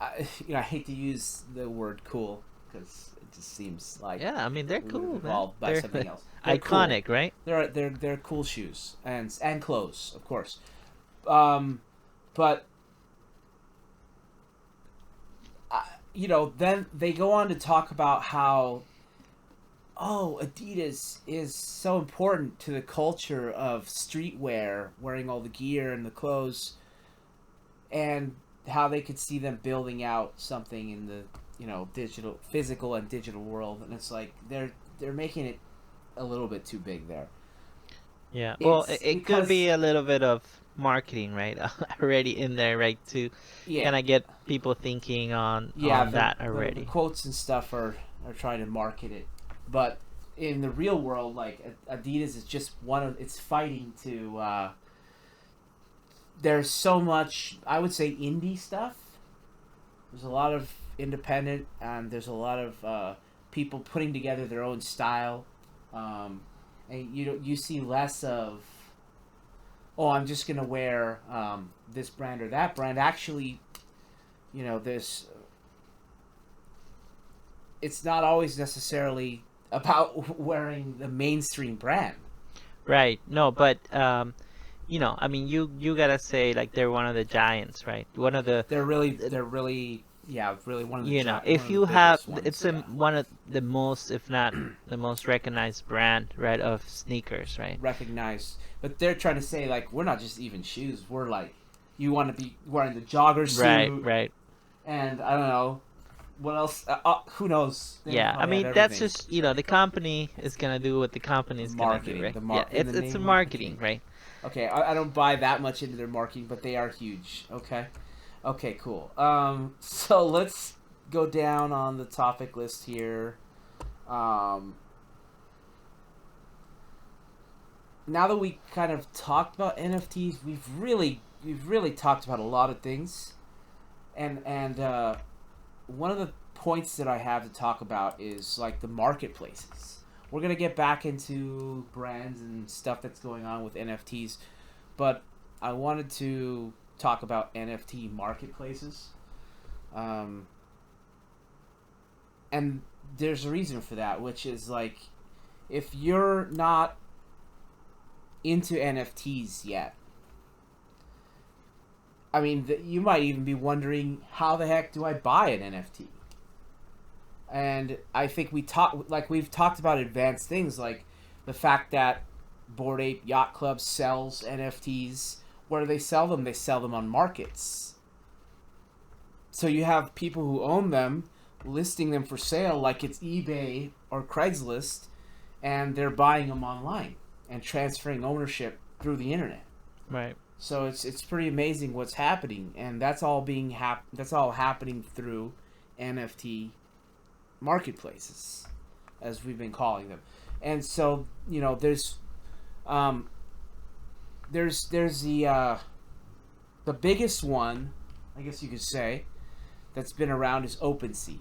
I hate to use the word cool because it just seems like Yeah, I mean they're we would have cool, man. evolved by They're something else. They're cool. iconic, right? They're cool shoes and clothes, of course. Um, but then they go on to talk about how Adidas is so important to the culture of streetwear, wearing all the gear and the clothes, and how they could see them building out something in the digital, physical, and digital world. And it's like they're making it a little bit too big there. Yeah. Well, it, It's it could because be a little bit of marketing, right? Already in there, right? To yeah, kind of get people thinking on yeah, on that the already. quotes and stuff are trying to market it, but in the real world, like Adidas is just it's fighting to. There's so much, I would say, indie stuff. There's a lot of independent, and there's a lot of people putting together their own style, and you see less of I'm just gonna wear this brand or that brand. Actually, this it's not always necessarily about wearing the mainstream brand. Right. No, but I mean, you gotta say like they're one of the giants, right? One of the, They're really, yeah, really one if of the you have, biggest ones. it's Yeah, one of the most, if not the most recognized brand, right, of sneakers, right? recognized. But they're trying to say like we're not just even shoes. We're like you want to be wearing the jogger Right, suit, right. and I don't know what else. Who knows? They Yeah, I probably have mean that's everything. just the company is gonna do what the company is gonna do, Marketing, right? Yeah, in the it's a name of marketing, marketing. right? Okay, I don't buy that much into their marketing, but they are huge. Okay, okay, cool. So let's go down on the topic list here. Um, now that we kind of talked about NFTs, we've really talked about a lot of things, and one of the points that I have to talk about is like the marketplaces. We're gonna get back into brands and stuff that's going on with NFTs, but I wanted to talk about NFT marketplaces. Um, and there's a reason for that, which is like, if you're not into NFTs yet, I mean, you might even be wondering, how the heck do I buy an NFT? And I think we've talked about advanced things, like the fact that Bored Ape Yacht Club sells NFTs. Where do they sell them? They sell them on markets. So you have people who own them listing them for sale like it's eBay or Craigslist, and they're buying them online and transferring ownership through the internet. Right. So it's pretty amazing what's happening, and that's all that's all happening through NFT marketplaces, as we've been calling them. And so, there's the biggest one, I guess you could say, that's been around is OpenSea.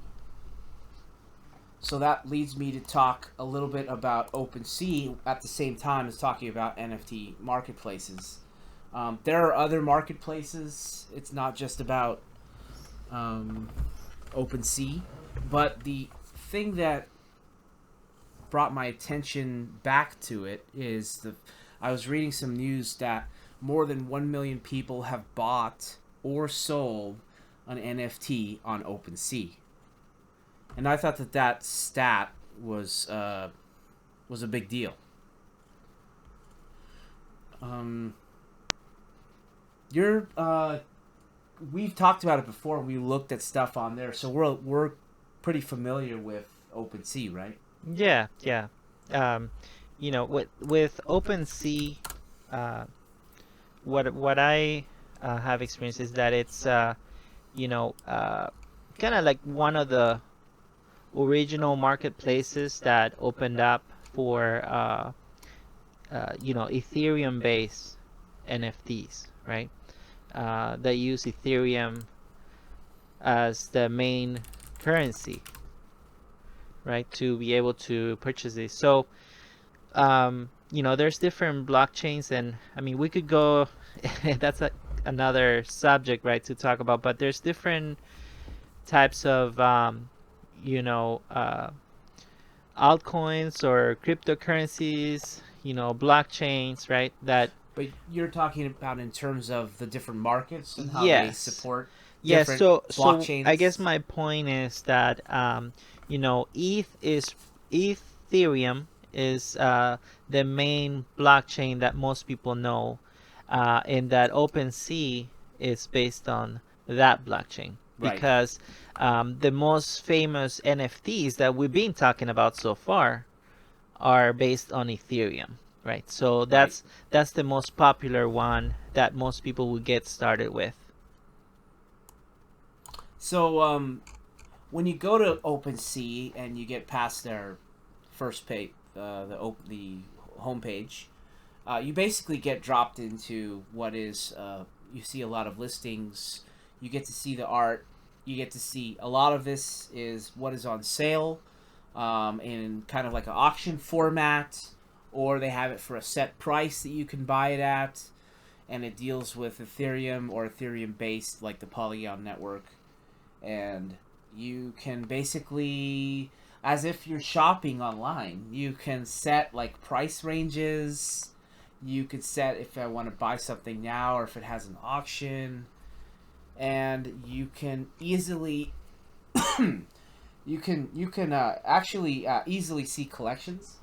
So that leads me to talk a little bit about OpenSea at the same time as talking about NFT marketplaces. There are other marketplaces. It's not just about OpenSea, but the thing that brought my attention back to it is I was reading some news that more than 1 million people have bought or sold an NFT on OpenSea, and I thought that stat was a big deal. We've talked about it before. We looked at stuff on there, so we're pretty familiar with OpenSea, right? Yeah, yeah. Um, with OpenSea, uh, what I have experienced is that it's you know, uh, kind of like one of the original marketplaces that opened up for Ethereum-based NFTs, right? They use Ethereum as the main currency, right, to be able to purchase these. So, there's different blockchains, and I mean, we could go, that's another subject, right, to talk about, but there's different types of, you know, uh, altcoins or cryptocurrencies, blockchains, right, that, But you're talking about in terms of the different markets and how they yes. support Yes, different so I guess blockchains. my point is that Ethereum is the main blockchain that most people know, and that OpenSea is based on that blockchain Right. because the most famous NFTs that we've been talking about so far are based on Ethereum, right? So Right. that's the most popular one that most people will get started with. So when you go to OpenSea and you get past their first page, the homepage, you basically get dropped into what is you see a lot of listings. You get to see the art. You get to see a lot of this is what is on sale, in kind of like an auction format, or they have it for a set price that you can buy it at, and it deals with Ethereum or Ethereum based, like the Polygon network. And you can basically, as if you're shopping online, you can set like price ranges. You could set if I want to buy something now or if it has an auction, and you can easily you can actually easily see collections.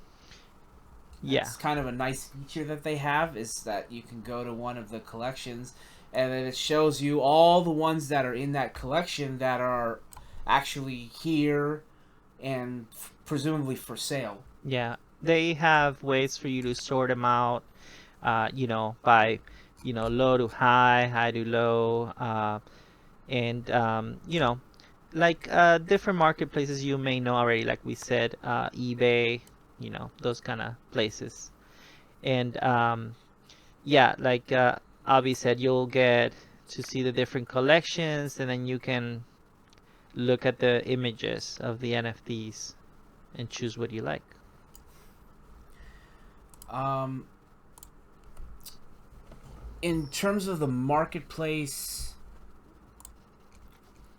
Yeah. That's kind of a nice feature that they have, is that you can go to one of the collections and then it shows you all the ones that are in that collection that are actually here and presumably for sale. Yeah, they have ways for you to sort them out, by, low to high, high to low, and like different marketplaces you may know already, like we said, eBay, those kind of places. And yeah, like Avi said, you'll get to see the different collections, and then you can look at the images of the NFTs and choose what you like. Um, in terms of the marketplace,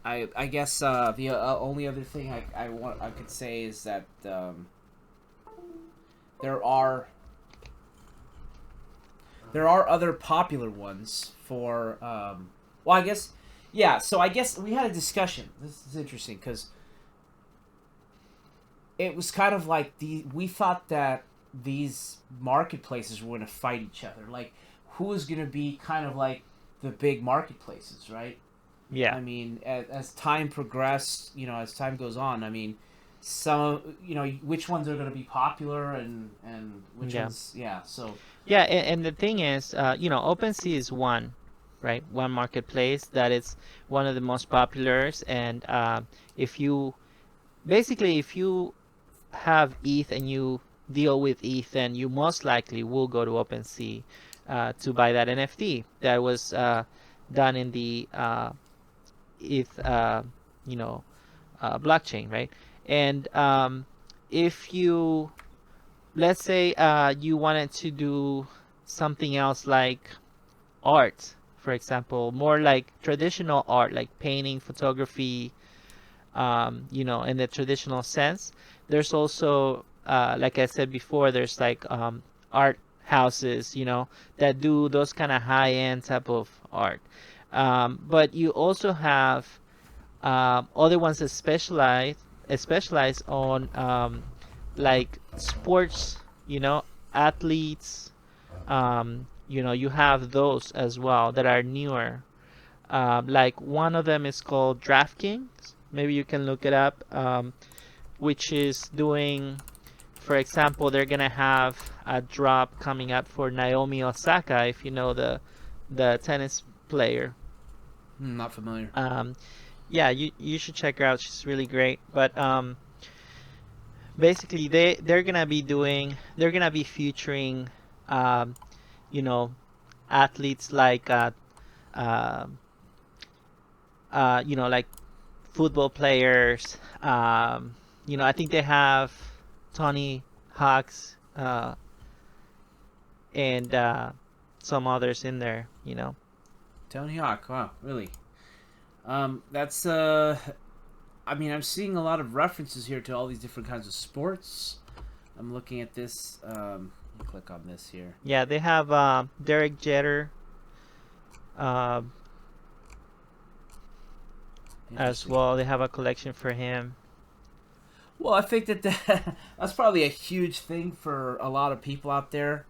I guess the only other thing I could say is that there are other popular ones for well, I guess, yeah. So I guess we had a discussion. This is interesting because it was kind of like we thought that these marketplaces were going to fight each other. Like, who is going to be kind of like the big marketplaces, right? Yeah. I mean, as time progressed, as time goes on, I mean, some, which ones are going to be popular and which Yeah. ones, yeah. So Yeah, and the thing is, OpenSea is one, right? One marketplace that is one of the most popular. And if you if you have ETH and you deal with ETH, then you most likely will go to OpenSea to buy that NFT that was done in the ETH, blockchain, right? And if you, let's say, you wanted to do something else like art, for example, more like traditional art, like painting, photography, in the traditional sense. There's also, like I said before, there's like art houses, that do those kind of high-end type of art. But you also have other ones that specialize on like sports, athletes. You have those as well that are newer. Like one of them is called DraftKings. Maybe you can look it up, which is doing, for example, they're gonna have a drop coming up for Naomi Osaka, if you know the tennis player. not familiar. Yeah, you should check her out. She's really great. But basically, they're gonna be featuring, um, you know, athletes like uh, like football players. I think they have Tony Hawks and some others in there. Tony Hawk. Wow, really? That's I mean, I'm seeing a lot of references here to all these different kinds of sports. I'm looking at this. Click on this here. Yeah, they have Derek Jeter uh, as Interesting. well. They have a collection for him. Well, I think that's probably a huge thing for a lot of people out there.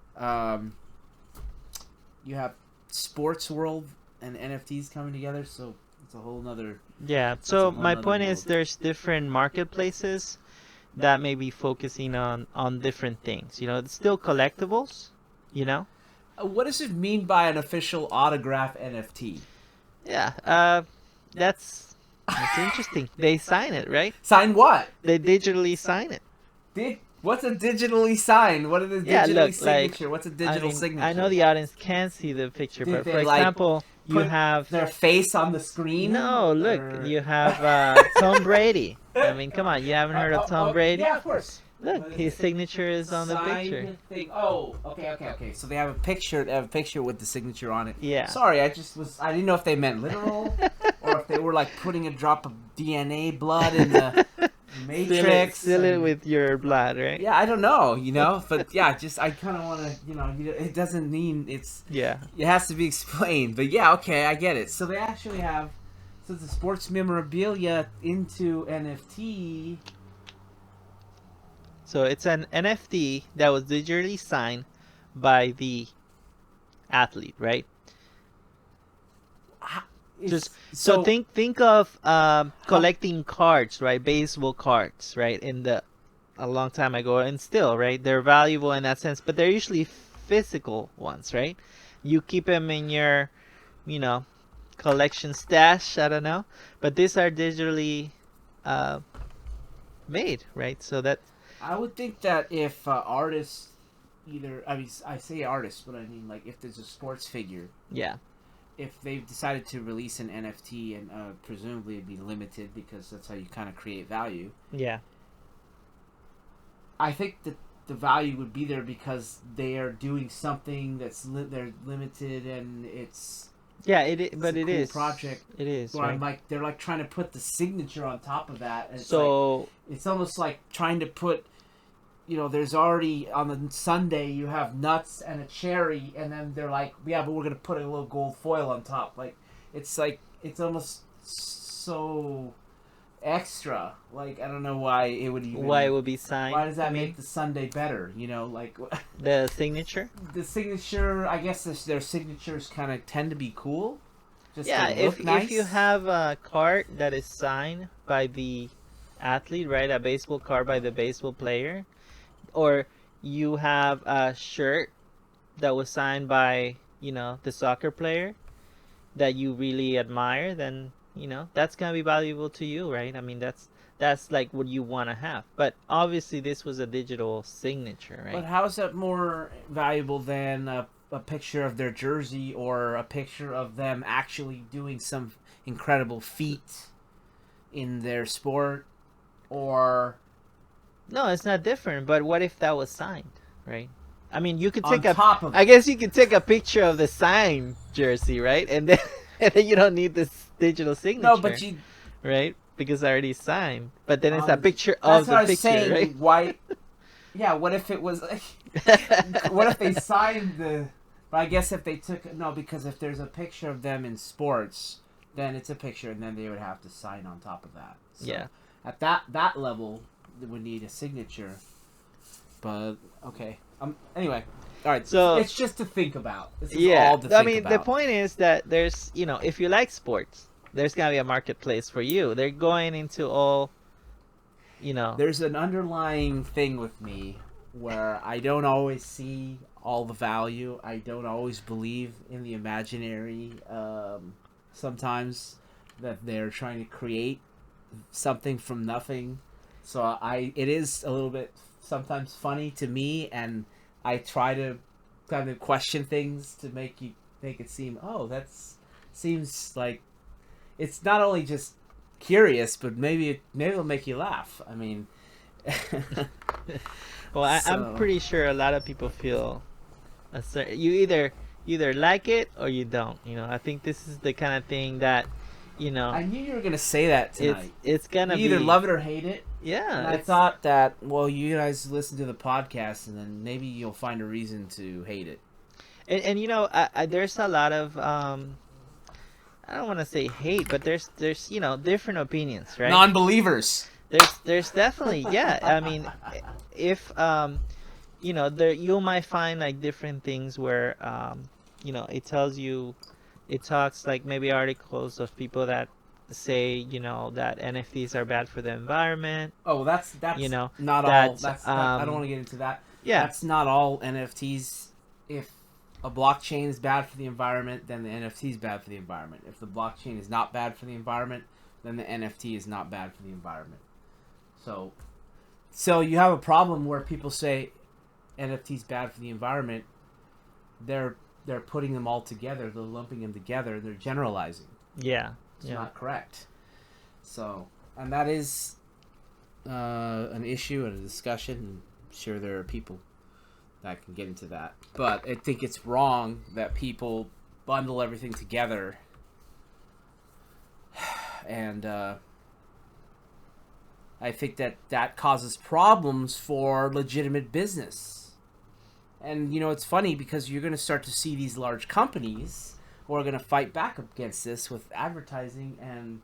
You have sports world and NFTs coming together, so it's a whole nother. Yeah. That's a So whole my nother point is, world. there's different marketplaces that may be focusing on different things. It's still collectibles. You know. What does it mean by an official autograph NFT? Yeah. That's interesting. They sign it, right? Sign what? They digitally sign it. What's a digitally signed? What is a Yeah, digitally look, like, signature? What's a I digital mean, I know signature? the audience can't see the picture, Did but for they like example, you put have, their face on the screen? no, look, Or you have Tom Brady. I mean, come on, you haven't heard of Tom Brady? yeah, of course. Look, What is his it? signature is on the picture. Signed thing. Oh, okay. So they have a picture. They have a picture with the signature on it. Yeah. Sorry, I didn't know if they meant literal or if they were like putting a drop of DNA blood in the Matrix. Seal it with your blood, right? Yeah, I don't know, but yeah, just I kind of want to, it doesn't mean Yeah. it has to be explained, but yeah, okay, I get it. So they actually have, so the sports memorabilia into NFT. So it's an NFT that was digitally signed by the athlete, right? Just so think of collecting cards, right? Baseball cards, right? A long time ago, and still, right? They're valuable in that sense, but they're usually physical ones, right? You keep them in your, you know, collection stash. I don't know, but these are digitally uh, made, right? So that, I would think that if artists, I mean, I say artists, but I mean like if there's a sports figure, yeah, if they've decided to release an NFT and presumably it'd be limited because that's how you kind of create value. yeah, I think that the value would be there because they are doing something they're limited and it's Yeah, It's but a it cool is. project. It is, Where I'm right? like, they're like trying to put the signature on top of that, and it's like, So it's almost like trying to put, there's already on the Sunday you have nuts and a cherry, and then they're like, yeah, but we're gonna put a little gold foil on top. Like it's almost so extra. Like I don't know why it would why it even. would be Why signed, does you that make mean? the Sunday better? Like The signature? the signature. I guess their signatures kind of tend to be cool. Just they Yeah, look if you nice. have a card that is signed by the athlete, right? A baseball card by the baseball player, or you have a shirt that was signed by, the soccer player that you really admire, then, that's gonna be valuable to you, right? I mean, that's like what you want to have. But obviously this was a digital signature, But right? how is that more valuable than a picture of their jersey or a picture of them actually doing some incredible feat in their sport? Or No, it's not different, but what if that was signed, right? I mean, you could on take a top of I it? guess you could take a picture of the signed jersey, right? And then and then you don't need this digital No, but signature, you right? Because I already signed. But then it's on a the. picture That's of what the I was picture, right? saying. Why? Yeah. What if it was like? What if they signed the? But I guess if they took no, because if there's a picture of them in sports, then it's a picture, and then they would have to sign on top of that. So Yeah. at that level, they would need a signature. But okay. Anyway, all right. So, It's just to think about. This is yeah. all to I think mean, the about. point is that there's, if you like sports, there's going to be a marketplace for you. They're going into all, you know, There's an underlying thing with me where I don't always see all the value. I don't always believe in the imaginary. Sometimes that they're trying to create something from nothing. So it is a little bit sometimes funny to me, and I try to kind of question things to make it seem, oh, that's seems like it's not only just curious, but maybe it'll make you laugh. I mean, well, I'm so pretty sure a lot of people feel you either like it or you don't. I think this is the kind of thing that, you know, I knew you were gonna say that it's tonight. it's gonna You either be love it or hate it. yeah, And I it's thought that, well, you guys listen to the podcast, and then maybe you'll find a reason to hate it. and there's a lot of I don't want to say hate, but there's different opinions, right? Non-believers. There's definitely, yeah. I mean, if there you might find like different things where it talks like maybe articles of people that say that NFTs are bad for the environment. Oh, You that's know not all. that That I don't want to get into that. yeah, That's not all NFTs. If a blockchain is bad for the environment, then the NFT is bad for the environment. If the blockchain is not bad for the environment, then the NFT is not bad for the environment. So you have a problem where people say NFTs bad for the environment. They're putting them all together. They're lumping them together. They're generalizing. yeah, It's yeah. not correct. So, and that is an issue and a discussion. I'm sure there are people that can get into that, but I think it's wrong that people bundle everything together, and I think that causes problems for legitimate business. And it's funny because you're going to start to see these large companies who are going to fight back against this with advertising and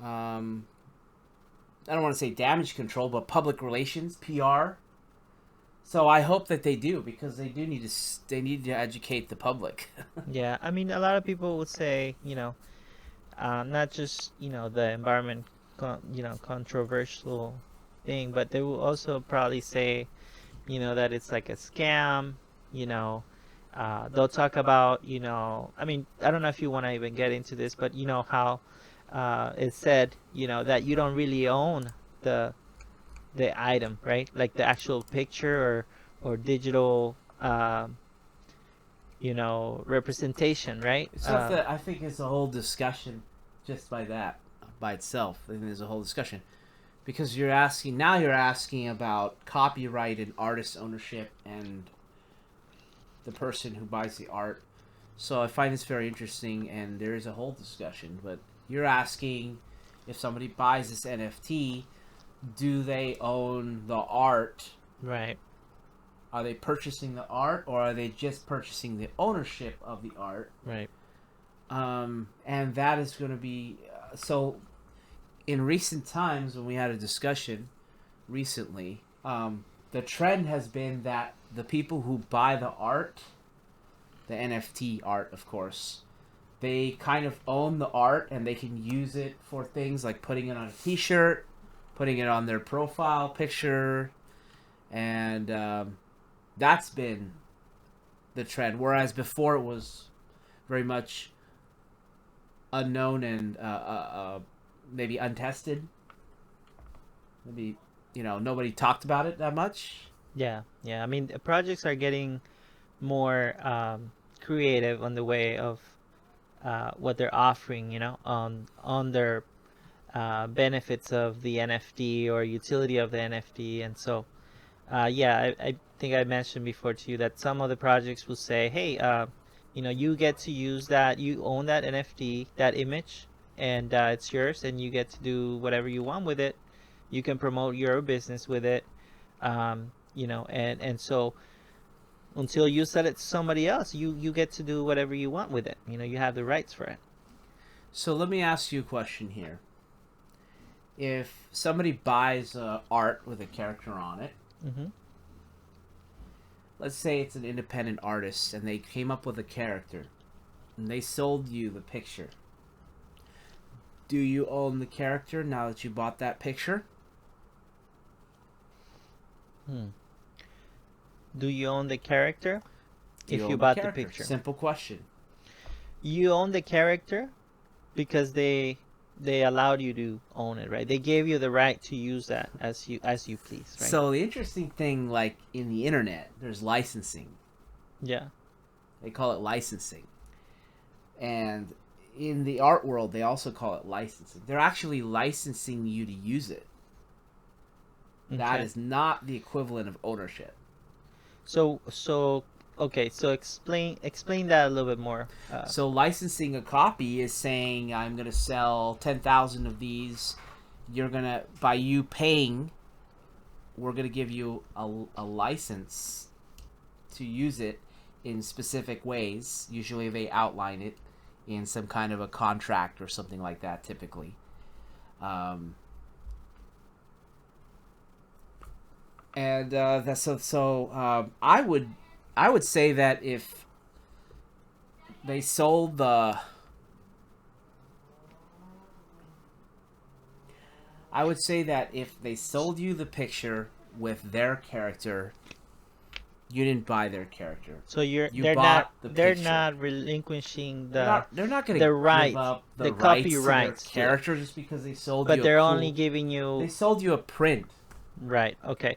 I don't want to say damage control, but public relations, PR. So I hope that they do, because they need to educate the public. Yeah, I mean, a lot of people would say, not just, the environment, controversial thing, but they will also probably say, that it's like a scam, you know. They'll talk about, I mean, I don't know if you want to even get into this, but how it said, that you don't really own the item, right? Like the actual picture or digital, representation, right? So that I think is a whole discussion just by itself. I think there's a whole discussion because you're asking about copyright and artist ownership and the person who buys the art. So I find this very interesting, and there is a whole discussion. But you're asking if somebody buys this NFT, do they own the art? Right. Are they purchasing the art, or are they just purchasing the ownership of the art? Right. And that is going to be so. In recent times, when we had a discussion recently, the trend has been that the people who buy the art, the NFT art, of course, they kind of own the art and they can use it for things like putting it on a T-shirt, putting it on their profile picture, and that's been the trend. Whereas before it was very much unknown and maybe untested. Maybe nobody talked about it that much. Yeah. Yeah. I mean, projects are getting more creative on the way of what they're offering, on their benefits of the NFT or utility of the NFT. And so, yeah, I think I mentioned before to you that some of the projects will say, hey, you get to use that, you own that NFT, that image, and it's yours, and you get to do whatever you want with it. You can promote your business with it, and so until you sell it to somebody else, you get to do whatever you want with it. You have the rights for it. So let me ask you a question here. If somebody buys art with a character on it, Mm-hmm. let's say it's an independent artist and they came up with a character and they sold you the picture, do you own the character now that you bought that picture? Do you own the character Do you if own you the bought the character? picture? Simple question. You own the character because they allowed you to own it, right? They gave you the right to use that as you please, right? So the interesting thing, like in the internet, there's licensing. Yeah. They call it licensing. And in the art world, they also call it licensing. They're actually licensing you to use it. That Okay. is not the equivalent of ownership. So okay, so explain that a little bit more. So licensing a copy is saying, I'm going to sell 10,000 of these. You're going to, by you paying, we're going to give you a license to use it in specific ways. Usually they outline it in some kind of a contract or something like that, typically. And that's so. I would say that if they sold the, I would say that if they sold you the picture with their character, you didn't buy their character. so You they're bought the they're picture. not relinquishing They're not going to the give right, up the the rights to their copyrights to it. character just because they sold But you they're a only cool. giving They you sold you a print. right. Okay.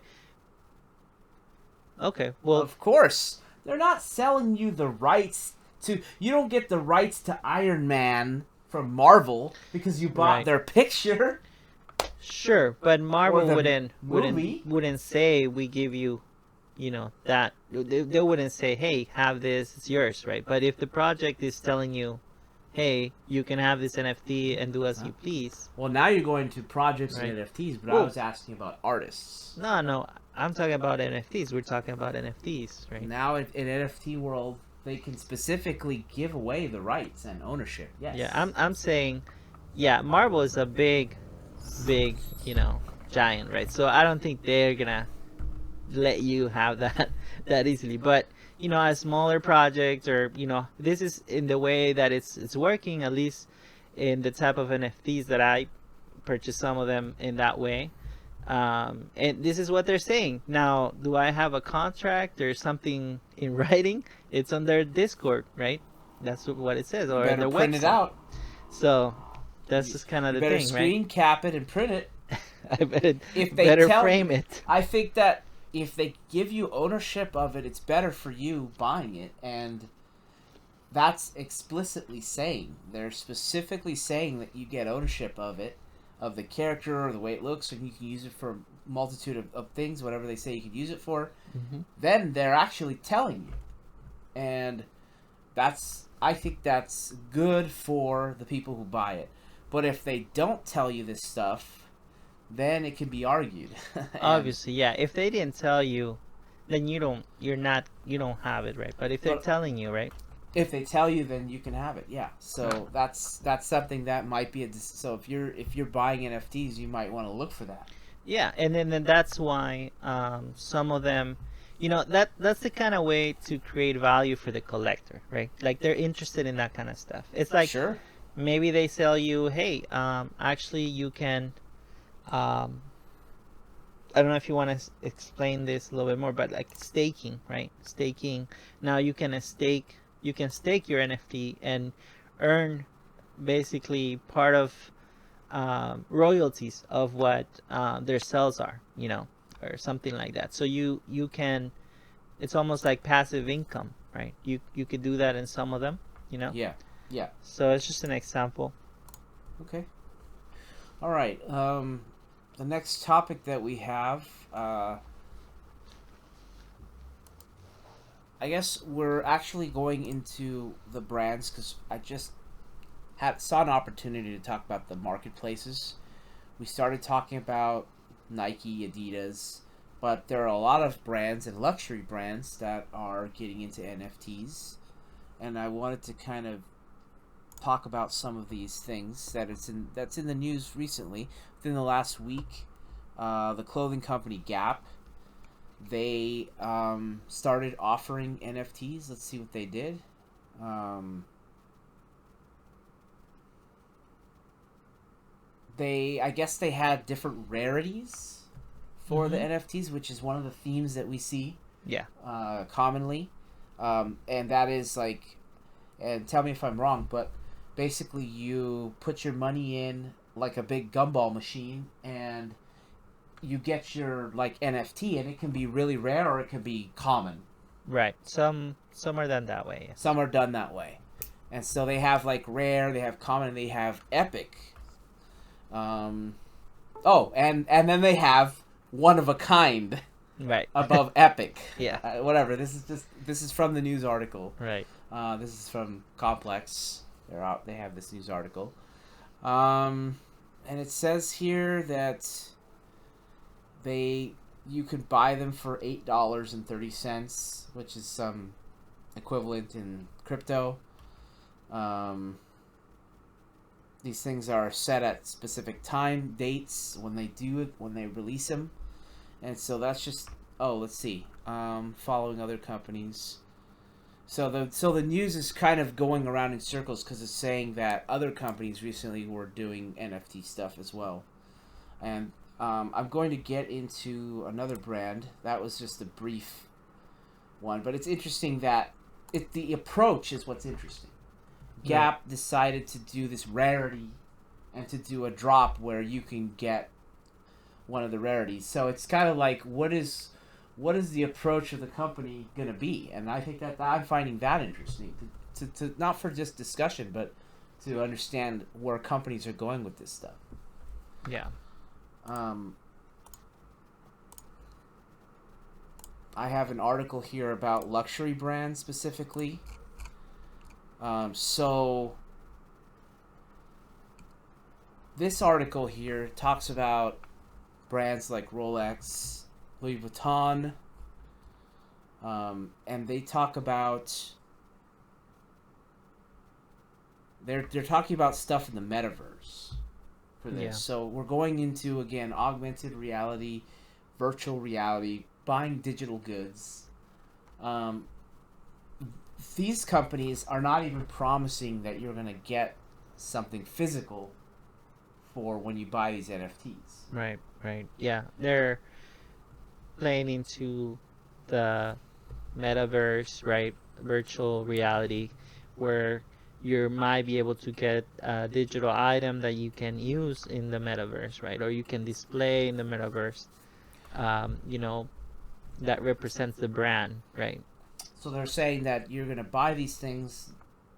Okay. Well, Of course, they're not selling you the rights to. You don't get the rights to Iron Man from Marvel because you bought Right. their picture. sure, but Marvel the wouldn't movie. wouldn't say we give you, that they wouldn't say, hey, have this, it's yours, right? But if the project is telling you, hey, you can have this NFT and do as you please. Well, now you're going to projects Right. and NFTs, but I Well- was asking about artists. No, I'm talking about NFTs. We're talking about NFTs, right? Now in NFT world, they can specifically give away the rights and ownership. Yes. Yeah, I'm saying, yeah, Marvel is a big, giant, right? So I don't think they're gonna let you have that that easily. But a smaller project, or this is in the way that it's working, at least in the type of NFTs that I purchased some of them in that way. And this is what they're saying. Now, do I have a contract or something in writing? It's on their Discord, right? That's what it says, or You on better their print website. it out. So that's just kind of You the better thing, screen cap it and print it. right? I better If they better tell- frame it. I think that if they give you ownership of it, it's better for you buying it, and that's explicitly saying. They're specifically saying that you get ownership of it, of the character or the way it looks, and you can use it for a multitude of things, whatever they say you can use it for. Mm-hmm. Then they're actually telling you. And that's I think that's good for the people who buy it. But if they don't tell you this stuff, then it can be argued. and Obviously, yeah. If they didn't tell you, then you don't have it, right? But if they're but telling you, right? if they tell you, then you can have it. Yeah. Right. So that's something that might be so if you're buying NFTs, you might want to look for that. Yeah, and then that's why some of them, that's the kind of way to create value for the collector, right? Like they're interested in that kind of stuff. It's like Sure. maybe they sell you, hey, actually you can, um, I don't know if you want to explain this a little bit more, but like staking, right? Staking. Now you can stake your NFT and earn basically part of royalties of what their sales are, or something like that. So you can, it's almost like passive income, right? You could do that in some of them, you know. Yeah. Yeah. So it's just an example. Okay. All right. The next topic that we have, I guess we're actually going into the brands because I just saw an opportunity to talk about the marketplaces. We started talking about Nike, Adidas, but there are a lot of brands and luxury brands that are getting into NFTs, and I wanted to kind of talk about some of these things that's in the news recently. Within the last week, the clothing company Gap, they started offering NFTs. Let's see what they did. I guess they had different rarities for the Mm-hmm. NFTs, which is one of the themes that we see Yeah. commonly, and that is like, and tell me if I'm wrong, but basically you put your money in like a big gumball machine, and you get your like NFT, and it can be really rare or it can be common. Right. Some are done that way. Yes. Some are done that way, and so they have like rare, they have common, and they have epic. Um, oh, and then they have one of a kind Right. above epic. Yeah. Whatever. This is from the news article. Right. This is from Complex. They're out. They have this news article, and it says here that you could buy them for $8.30, which is some equivalent in crypto. Um, these things are set at specific time dates when they do it, when they release them, and so that's just, oh, let's see, following other companies. So the news is kind of going around in circles because it's saying that other companies recently were doing NFT stuff as well, and I'm going to get into another brand. That was just a brief one, but it's interesting that the approach is what's interesting. Gap decided to do this rarity and to do a drop where you can get one of the rarities. So it's kind of like, what is the approach of the company going to be? And I think that I'm finding that interesting to not for just discussion, but to understand where companies are going with this stuff. Yeah. I have an article here about luxury brands specifically. So this article here talks about brands like Rolex, Louis Vuitton, and they talk about they're talking about stuff in the metaverse for this. Yeah. So we're going into, again, augmented reality, virtual reality, buying digital goods. These companies are not even promising that you're going to get something physical for when you buy these NFTs. Right. Right. Yeah. They're playing into the metaverse, right? Virtual reality, where you might be able to get a digital item that you can use in the metaverse, right? Or you can display in the metaverse, you know, that represents the brand, right? So they're saying that you're going to buy these things,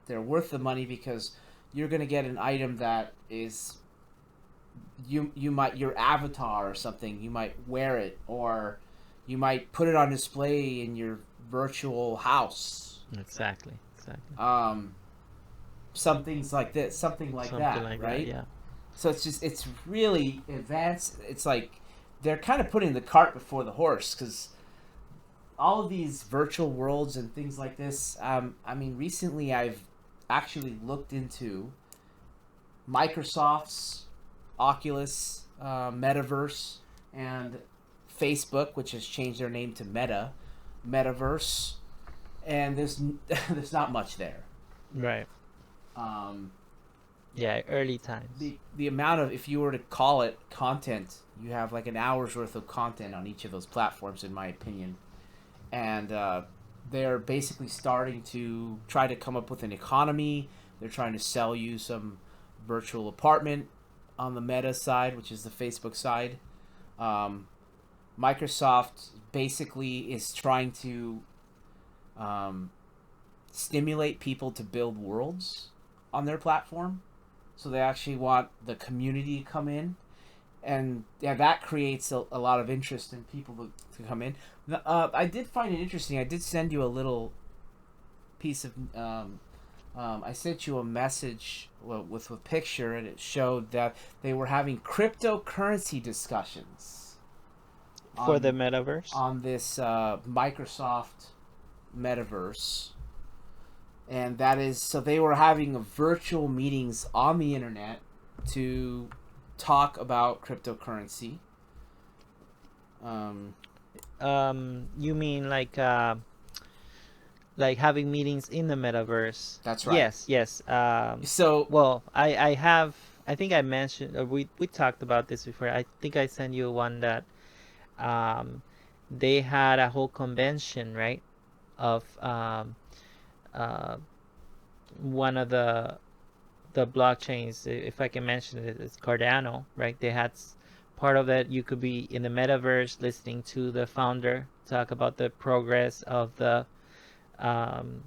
they're worth the money because you're going to get an item that is you might, your avatar or something, you might wear it, or you might put it on display in your virtual house. Exactly. Exactly. some things like this, something like Something that, like that, right? yeah. So it's really advanced. It's like they're kind of putting the cart before the horse because all of these virtual worlds and things like this. I mean, recently I've actually looked into Microsoft's Oculus metaverse and Facebook, which has changed their name to Metaverse, and there's there's not much there. Right. Um, Yeah, early times. the amount of, if you were to call it content, you have like an hour's worth of content on each of those platforms, in my opinion, and they're basically starting to try to come up with an economy. They're trying to sell you some virtual apartment on the Meta side, which is the Facebook side. Um, Microsoft basically is trying to um, stimulate people to build worlds on their platform. So they actually want the community to come in, and yeah, that creates a lot of interest in people to come in. I did find it interesting. I did send you a little piece of. I sent you a message with a picture, and it showed that they were having cryptocurrency discussions For the metaverse? on this Microsoft metaverse. And that is, so they were having virtual meetings on the internet to talk about cryptocurrency. You mean like having meetings in the metaverse? That's right. Yes, yes. So, Well, I have, I think I mentioned, we talked about this before. I think I sent you one that um, they had a whole convention, right? Of uh, one of the blockchains, if I can mention it, it's Cardano, right? They had part of it. You could be in the metaverse listening to the founder talk about the progress um,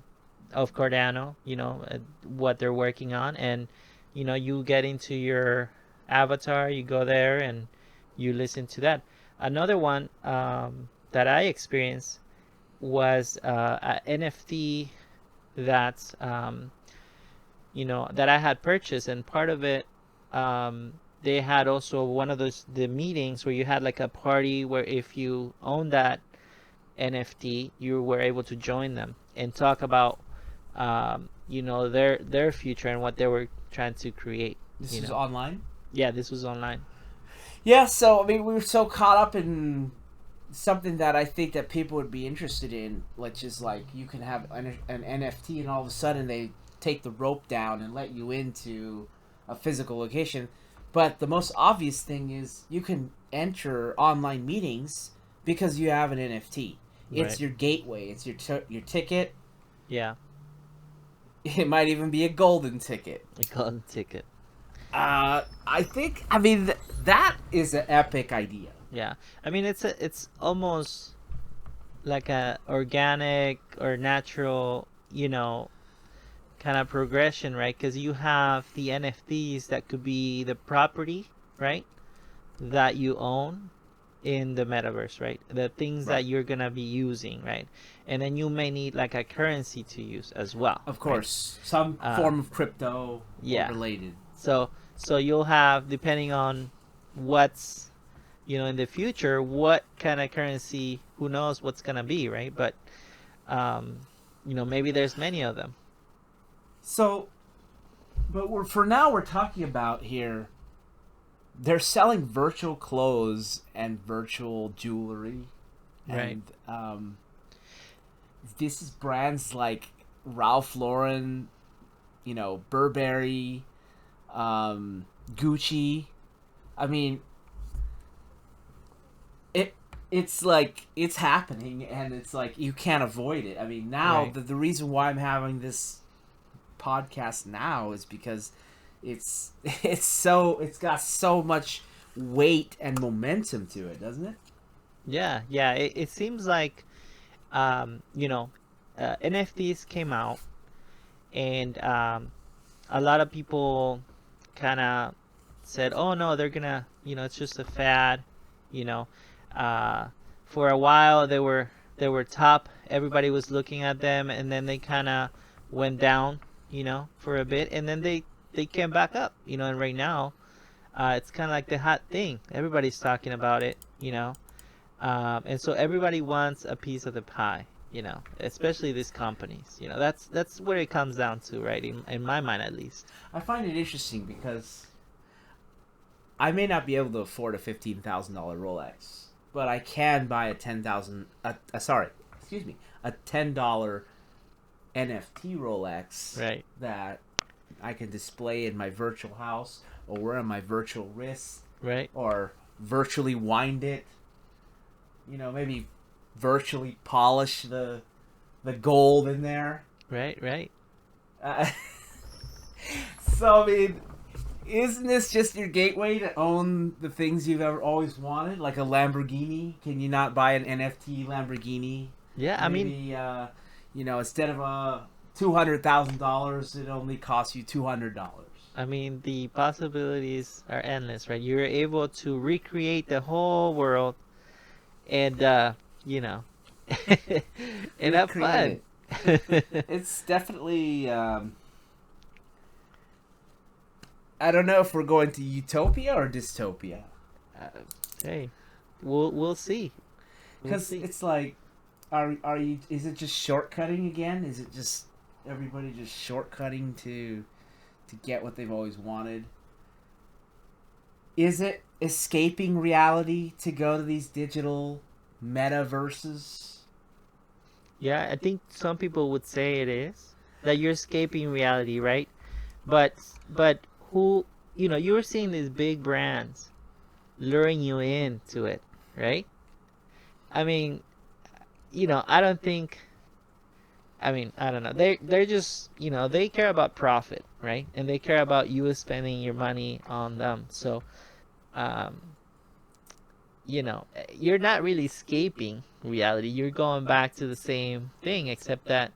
of Cardano, what they're working on, and you get into your avatar, you go there and you listen to that. Another one that I experienced was an NFT that that I had purchased, and part of it, they had also one of the meetings where you had like a party where if you own that NFT, you were able to join them and talk about their future and what they were trying to create. this you is know. online? Yeah, this was online. Yeah, so, I mean, we were so caught up in something that I think that people would be interested in, which is like you can have an NFT and all of a sudden they take the rope down and let you into a physical location. But the most obvious thing is you can enter online meetings because you have an NFT. It's Right. your gateway. It's your ticket. Yeah, It might even be a golden ticket. a golden ticket. I think. I mean, that is an epic idea. Yeah, I mean it's almost like a organic or natural, kind of progression, right? Because you have the NFTs that could be the property, right? That you own in the metaverse, right? The things Right. that you're gonna be using, right? And then you may need like a currency to use as well, Of right? course, some Uh, form of crypto or yeah. related. So you'll have, depending on what's in the future, what kind of currency, who knows what's gonna be, right? But um, maybe there's many of them. So, but for now we're talking about here. They're selling virtual clothes and virtual jewelry, Right. and this is brands like Ralph Lauren, Burberry, Gucci. I mean, it's like it's happening, and it's like you can't avoid it. I mean, now Right. the reason why I'm having this podcast now is because it's got so much weight and momentum to it, doesn't it? Yeah, yeah. It seems like um, you know, NFTs came out, and a lot of people kind of said, "Oh no, they're gonna, it's just a fad." You know, uh, for a while they were top. Everybody was looking at them, and then they kind of went down. for a bit, and then they came back up, and right now, it's kind of like the hot thing. Everybody's talking about it, and so everybody wants a piece of the pie, especially these companies. That's where it comes down to, right? In my mind, at least. I find it interesting because I may not be able to afford a $15,000 Rolex, but I can buy a a $10 NFT Rolex Right. that I can display in my virtual house or wear on my virtual wrist Right. or virtually wind it. Maybe virtually polish the gold in there. Right. Right. Uh, so I mean, isn't this just your gateway to own the things you've ever always wanted, like a Lamborghini? Can you not buy an NFT Lamborghini? Yeah. I mean, Maybe instead of $200,000, it only costs you $200. the possibilities are endless, right? You're able to recreate the whole world and you know, and have Recreate fun. it. It's definitely. I don't know if we're going to utopia or dystopia. uh, hey, we'll see. We'll Because see. it's like, are you? Is it just shortcutting again? Is it just everybody just shortcutting to get what they've always wanted? Is it escaping reality to go to these digital metaverses? Yeah, I think some people would say it is that you're escaping reality, right? But but who you're seeing these big brands luring you into it, right? I mean, I don't think. I don't know. They're just they care about profit, right? And they care about you spending your money on them. So, um, you're not really escaping reality. You're going back to the same thing, except that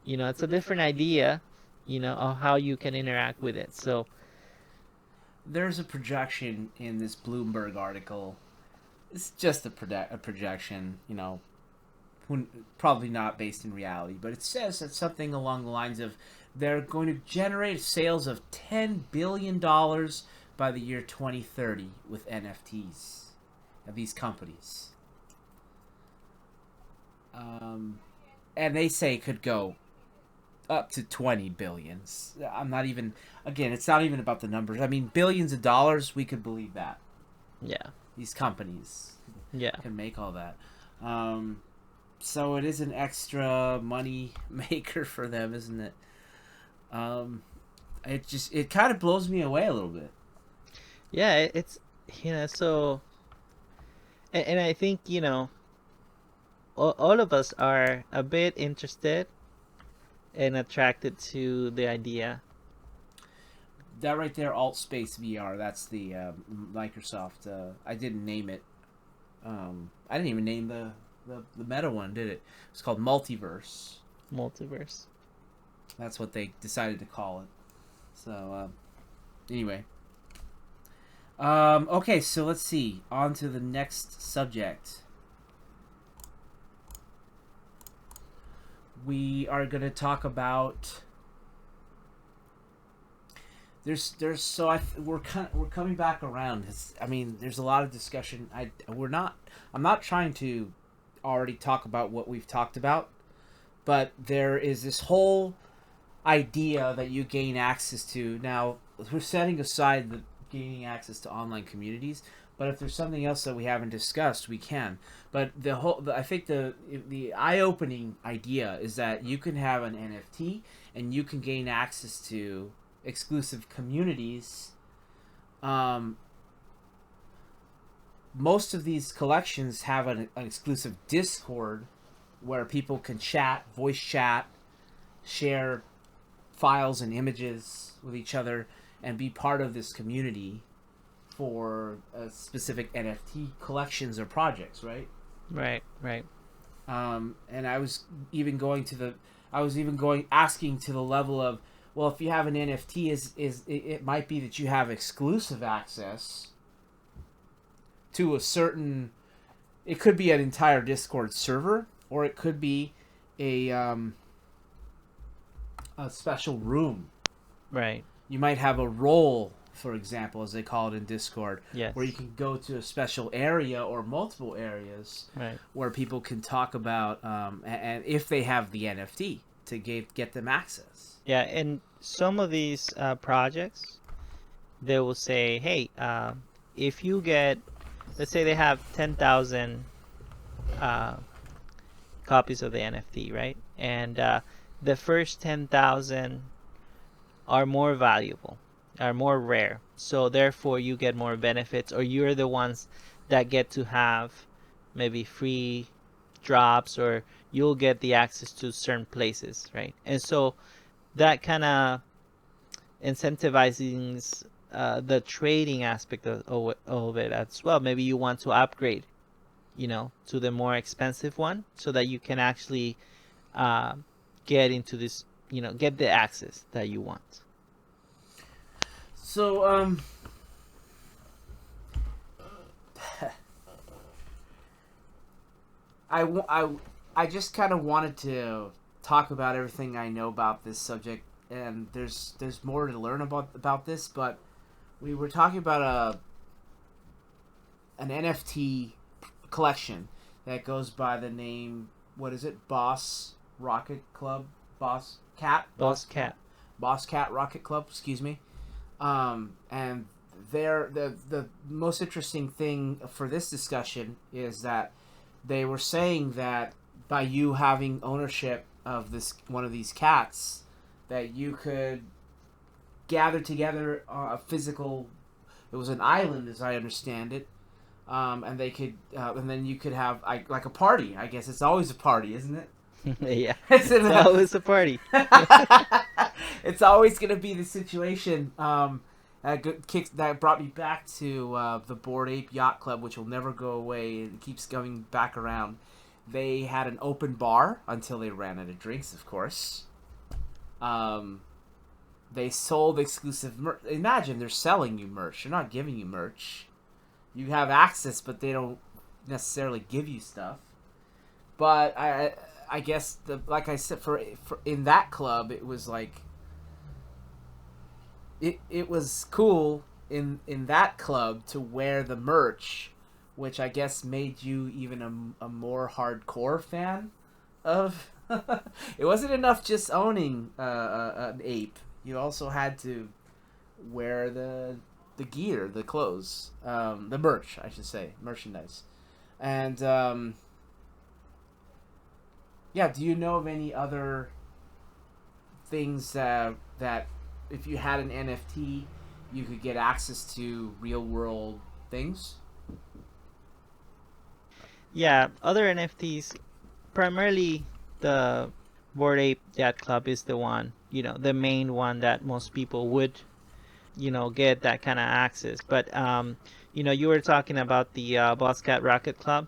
it's a different idea, of how you can interact with it. So, There's a projection in this Bloomberg article. It's just a projection, probably not based in reality, but it says that something along the lines of they're going to generate sales of $10 billion by the year 2030 with NFTs of these companies. And they say it could go up to 20 billions. I'm not even, again, it's not even about the numbers. I mean, billions of dollars, we could believe that. yeah, These companies yeah, can make all that. So it is an extra money maker for them, isn't it? Um, it kind of blows me away a little bit. yeah. It's so, and I think all of us are a bit interested and attracted to the idea. That right there, Alt Space VR. That's the Microsoft. I didn't name it. I didn't even name the meta one, did it? It's called Multiverse. Multiverse. That's what they decided to call it. So anyway, okay. So let's see. On to the next subject. We are going to talk about we're coming back around. There's a lot of discussion. I'm not trying to already talk about what we've talked about, but there is this whole idea that you gain access to. Now, we're setting aside the gaining access to online communities, but if there's something else that we haven't discussed, we can. But I think the eye-opening idea is that you can have an NFT and you can gain access to exclusive communities. Most of these collections have an exclusive Discord where people can chat, voice chat, share files and images with each other, and be part of this community for specific NFT collections or projects, right? Right, right. And I was even asking to the level of, well, if you have an NFT, it might be that you have exclusive access to a certain. It could be an entire Discord server, or it could be a a special room. Right. You might have a role, for example, as they call it in Discord, Yes. where you can go to a special area or multiple areas Right. where people can talk about, and if they have the NFT to get them access. Yeah, and some of these projects, they will say, hey, if you get, let's say they have 10,000 uh, copies of the NFT, right? And the first 10,000 are more valuable, are more rare. So therefore, you get more benefits, or you're the ones that get to have maybe free drops, or you'll get the access to certain places, right? And so that kind of incentivizing the trading aspect of it as well. Maybe you want to upgrade, to the more expensive one so that you can actually uh, get into this, get the access that you want. So, I just kind of wanted to talk about everything I know about this subject, and there's more to learn about this, but we were talking about an NFT collection that goes by the name, what is it? Boss Rocket Club, Boss Cat, Boss Cat Rocket Club. Excuse me. And the most interesting thing for this discussion is that they were saying that by you having ownership of this one of these cats, that you could gather together a physical. It was an island, as I understand it, and they could, and then you could have like a party. I guess it's always a party, isn't it? Yeah, it's always a party. It's always gonna be the situation. That brought me back to the Bored Ape Yacht Club, which will never go away. It keeps going back around. They had an open bar until they ran out of drinks, of course. They sold exclusive merch. Imagine they're selling you merch. They're not giving you merch. You have access, but they don't necessarily give you stuff. But I guess like I said, for in that club, it was like it was cool in that club to wear the merch, which I guess made you even a more hardcore fan of. It wasn't enough just owning an ape. You also had to wear the gear, the clothes, the merch, I should say, merchandise. And yeah, do you know of any other things that if you had an NFT, you could get access to real world things? Yeah, other NFTs, primarily the Bored Ape Yacht Club is the one, the main one that most people would, get that kind of access. But you were talking about the Boss Cat Rocket Club,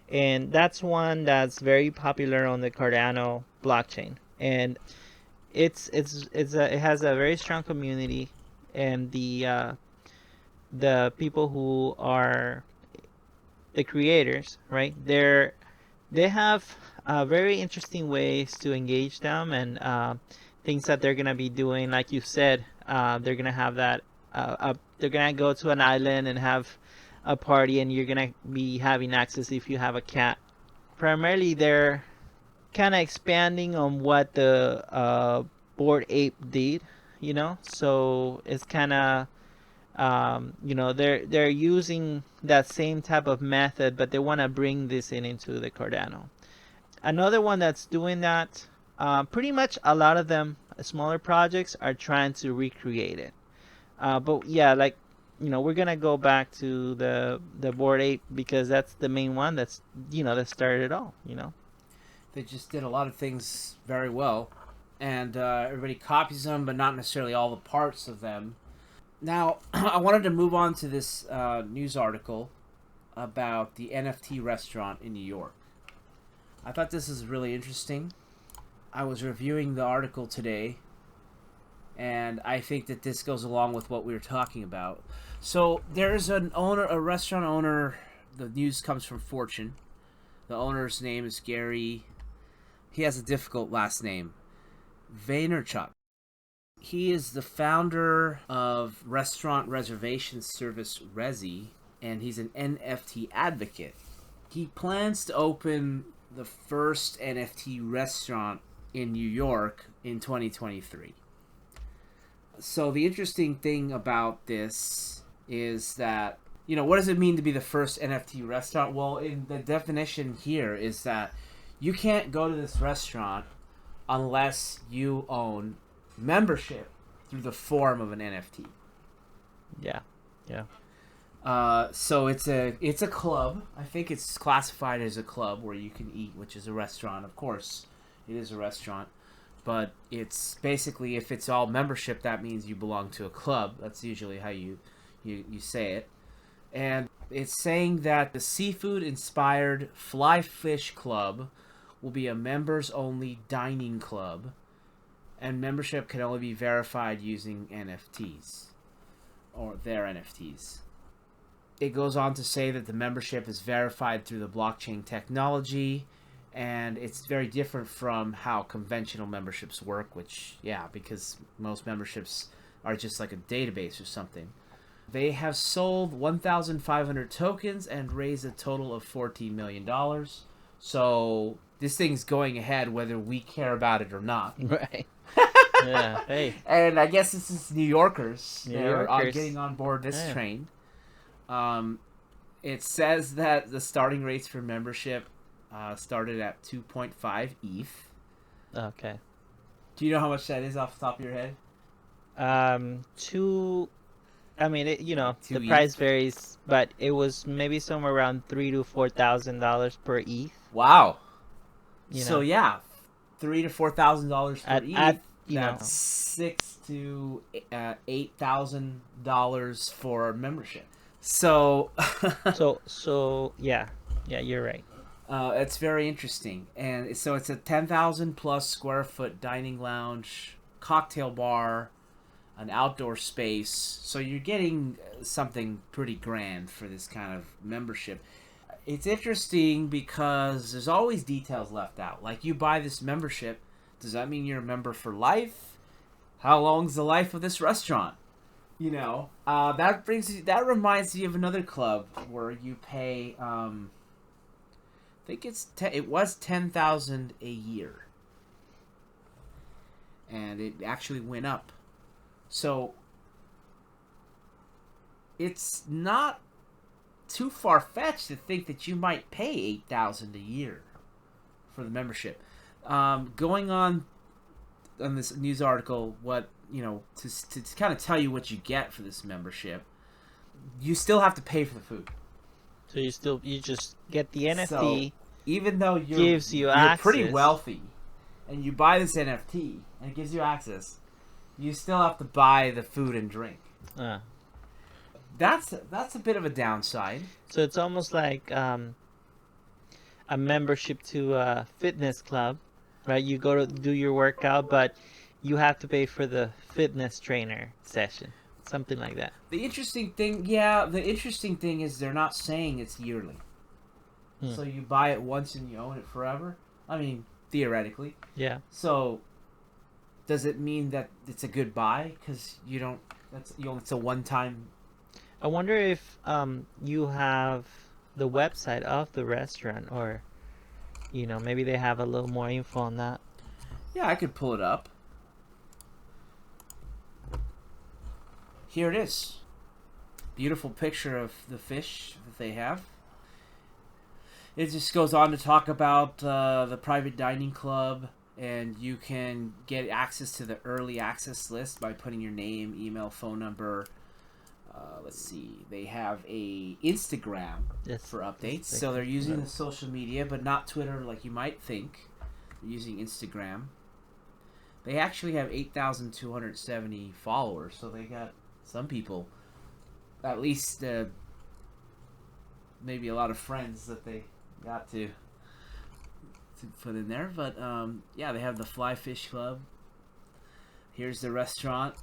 and that's one that's very popular on the Cardano blockchain, and it has a very strong community, and the people who are the creators, right? They have very interesting ways to engage them, and things that they're gonna be doing. Like you said, they're gonna have that. They're gonna go to an island and have a party, and you're gonna be having access if you have a cat. Primarily, they're kind of expanding on what the Bored Ape did, So it's kind of they're using that same type of method, but they want to bring this into the Cardano. Another one that's doing that, pretty much a lot of them, smaller projects, are trying to recreate it. But yeah, like, we're gonna go back to the Bored Ape because that's the main one that's that started it all. They just did a lot of things very well, and everybody copies them, but not necessarily all the parts of them. Now, I wanted to move on to this news article about the NFT restaurant in New York. I thought this was really interesting. I was reviewing the article today, and I think that this goes along with what we were talking about. So there's a restaurant owner. The news comes from Fortune. The owner's name is Gary. He has a difficult last name. Vaynerchuk. He is the founder of restaurant reservation service Resy, and he's an NFT advocate. He plans to open the first NFT restaurant in New York in 2023. So the interesting thing about this is that, what does it mean to be the first NFT restaurant? Well, in the definition here is that you can't go to this restaurant unless you own membership through the form of an NFT. Yeah. So it's a club. I think it's classified as a club where you can eat, which is a restaurant. Of course, it is a restaurant, but it's basically, if it's all membership, that means you belong to a club. That's usually how you say it. And it's saying that the seafood-inspired Fly Fish Club will be a members-only dining club, and membership can only be verified using NFTs, or their NFTs. It goes on to say that the membership is verified through the blockchain technology, and it's very different from how conventional memberships work, because most memberships are just like a database or something. They have sold 1,500 tokens and raised a total of $14 million. So this thing's going ahead whether we care about it or not. Right. Yeah. Hey. And I guess this is New Yorkers. New They're Yorkers. getting on board this train. It says that the starting rates for membership started at 2.5 ETH. Okay. Do you know how much that is off the top of your head? The price varies, but it was maybe somewhere around $3,000 to $4,000 per ETH. Wow. You know. So yeah, $3,000 to $4,000 per ETH. That's $6,000 to $8,000 for membership. So. so yeah, you're right. It's very interesting, and so it's a 10,000 plus square foot dining lounge, cocktail bar, an outdoor space. So you're getting something pretty grand for this kind of membership. It's interesting because there's always details left out. Like, you buy this membership, does that mean you're a member for life? How long's the life of this restaurant? That reminds me of another club where you pay. I think it was $10,000 a year, and it actually went up. So it's not too far-fetched to think that you might pay $8,000 a year for the membership. Going on this news article, to kind of tell you what you get for this membership, you still have to pay for the food. So you just get the NFT. So, even though gives you you're access. Pretty wealthy, and you buy this NFT and it gives you access, you still have to buy the food and drink. That's a bit of a downside. So it's almost like a membership to a fitness club, right? You go to do your workout, but you have to pay for the fitness trainer session, something like that. The interesting thing is they're not saying it's yearly. So you buy it once and you own it forever. I mean, theoretically. Yeah. So does it mean that it's a good buy? Because it's a one-time. I wonder if you have the website of the restaurant, or maybe they have a little more info on that. Yeah, I could pull it up. Here it is. Beautiful picture of the fish that they have. It just goes on to talk about the private dining club, and you can get access to the early access list by putting your name, email, phone number. Let's see. They have a Instagram for updates. So they're using the social media, but not Twitter like you might think. They're using Instagram. They actually have 8,270 followers, so they got some people, at least maybe a lot of friends that they got to put in there. But yeah, they have the Fly Fish Club. Here's the restaurant.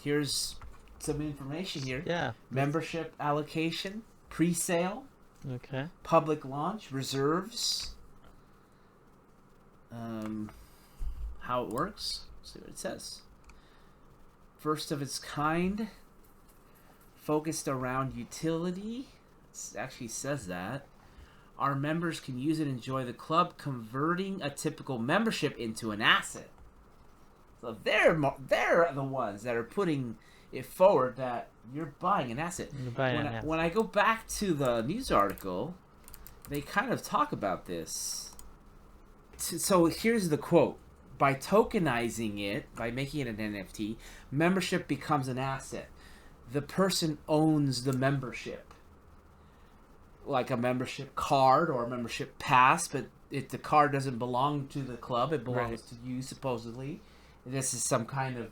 Here's some information here. Yeah. Membership allocation, pre-sale, Okay. public launch, reserves. how it works. See what it says. First of its kind, focused around utility. It actually says that. Our members can use and enjoy the club, converting a typical membership into an asset. So they're the ones that are putting it forward that you're buying an asset. When I go back to the news article, they kind of talk about this. So here's the quote. By tokenizing it, by making it an NFT, membership becomes an asset. The person owns the membership. Like a membership card or a membership pass, but the card doesn't belong to the club. It belongs to you, supposedly. This is some kind of,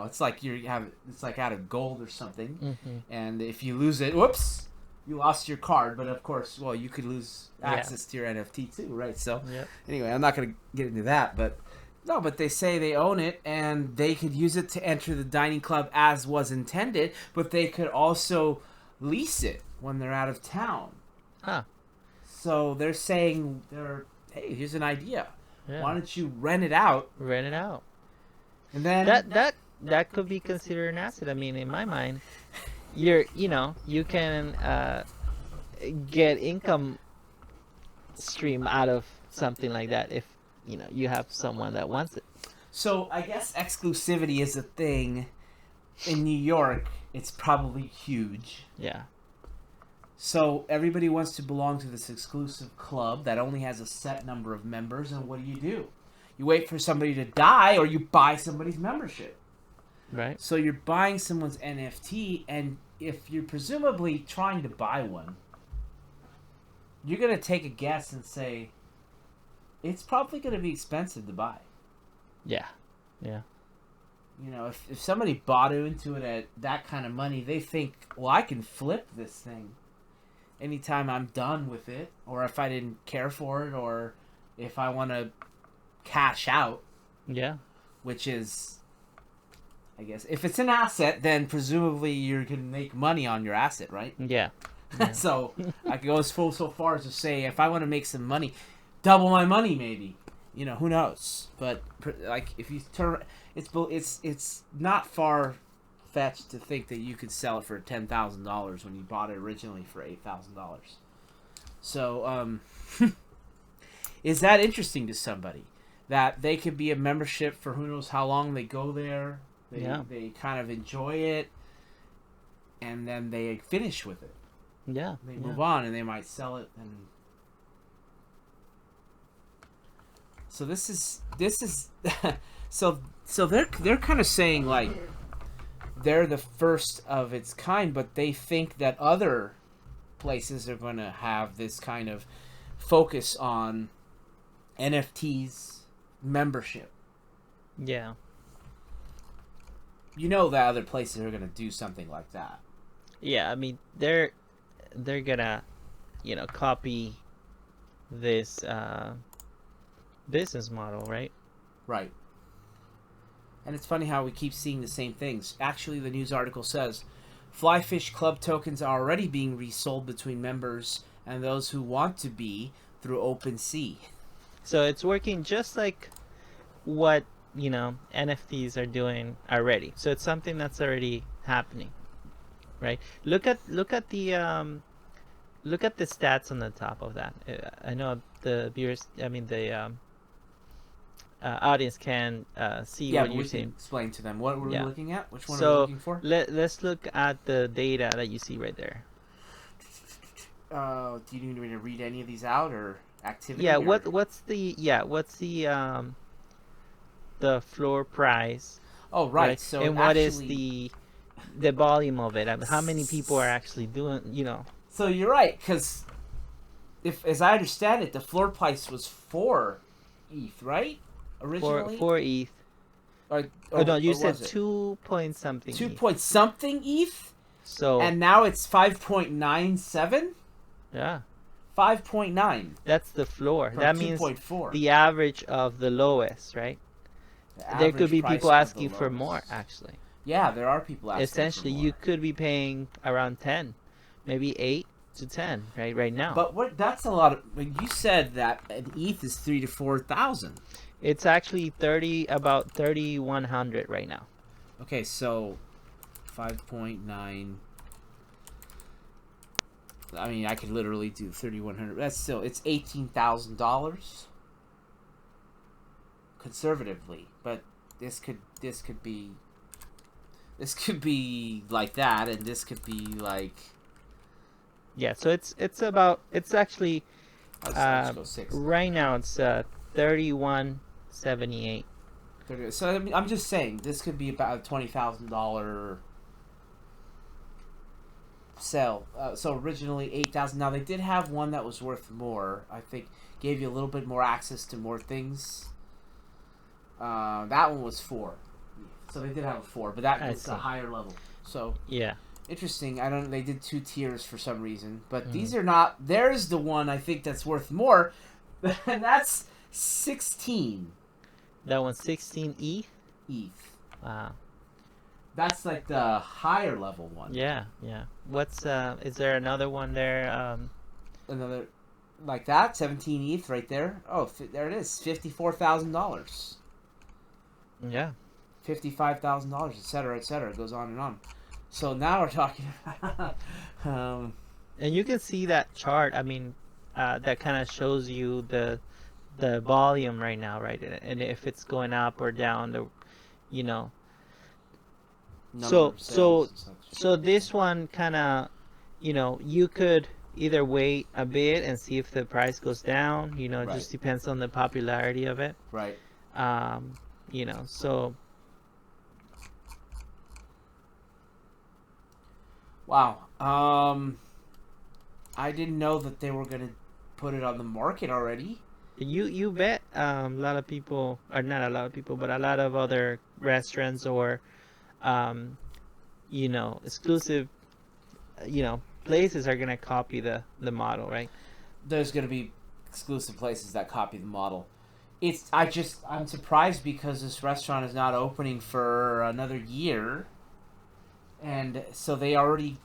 it's like it's like out of gold or something. Mm-hmm. And if you lose it, whoops, you lost your card. But of course, well, you could lose access to your NFT too, right? So anyway, I'm not going to get into that, but no, but they say they own it and they could use it to enter the dining club as was intended, but they could also lease it when they're out of town. Huh. So they're saying, hey, here's an idea. Yeah. Why don't you rent it out? Rent it out. And then that could be considered an asset. I mean, in my mind, you can get income stream out of something like that if you have someone that wants it. So I guess exclusivity is a thing. In New York, it's probably huge. Yeah. So everybody wants to belong to this exclusive club that only has a set number of members, and what do? You wait for somebody to die, or you buy somebody's membership. Right. So you're buying someone's NFT, and if you're presumably trying to buy one, you're going to take a guess and say, it's probably going to be expensive to buy. Yeah. Yeah. If somebody bought into it at that kind of money, they think, well, I can flip this thing anytime I'm done with it, or if I didn't care for it, or if I want to cash out. Yeah. Which is, I guess, if it's an asset, then presumably you can make money on your asset, right? Yeah. So I could go so far as to say, if I want to make some money, double my money maybe. Who knows? But like, if you turn, it's not far fetched to think that you could sell it for $10,000 when you bought it originally for $8,000. So, is that interesting to somebody that they could be a membership for who knows how long they go there? They kind of enjoy it, and then they finish with it. Yeah, they move on, and they might sell it and. So this is so they're kind of saying like they're the first of its kind, but they think that other places are going to have this kind of focus on NFTs membership. Yeah. That other places are going to do something like that. Yeah, I mean they're gonna copy this business model, right? Right. And it's funny how we keep seeing the same things. Actually, the news article says Flyfish Club tokens are already being resold between members and those who want to be through OpenSea. So it's working just like what NFTs are doing already. So it's something that's already happening, right? Look at the stats on the top of that. I know the viewers, the audience can see what you're saying. Explain to them what we're looking at. Which one are we looking for? Let's look at the data that you see right there. Do you need me to read any of these out or activity? Yeah. What's the floor price? Oh, right. So and what is the volume of it? I mean, how many people are actually doing? So you're right, because as I understand it, the floor price was 4 ETH, right? Originally? 4 ETH. No, you said 2 point something. 2 point something ETH? So. And now it's 5.97? Yeah. 5.9. That's the floor. From that means 2.4. The average of the lowest, right? There could be people asking for more, actually. Yeah, there are people asking Essentially, for more. you could be paying around 10, maybe 8. to 10 right now. But what? That's a lot of. You said that an ETH is 3 to 4,000. It's actually about 3,100 right now. Okay, so 5.9. I mean, I could literally do 3,100. That's still, it's $18,000 conservatively, but this could be like that, and this could be like. Yeah, so it's actually I'll just go 6. right now it's 3178. So I mean, I'm just saying this could be about a $20,000 sell. So originally 8,000. Now they did have one that was worth more. I think gave you a little bit more access to more things. That one was 4. So they did have a 4, but that was a higher level. So yeah, interesting. I don't. They did 2 tiers for some reason, but these are not. There's the one I think that's worth more, and that's 16. that one's 16 ETH. Wow. That's like the higher level one. Yeah. What's is there another one there? Another like that 17 ETH right there. Oh, there it is. $54,000. Yeah. $55,000, etc., etc. It goes on and on. So now we're talking about. And you can see that chart. I mean, that kind of shows you the volume right now, right? And if it's going up or down, you know. So this one kind of, you could either wait a bit and see if the price goes down. It Right. just depends on the popularity of it. Right. So. Wow. I didn't know that they were gonna put it on the market already. You bet a lot of people, or not a lot of people, but a lot of other restaurants or exclusive places are gonna copy the model, right? There's gonna be exclusive places that copy the model. I'm surprised because this restaurant is not opening for another year, and so they already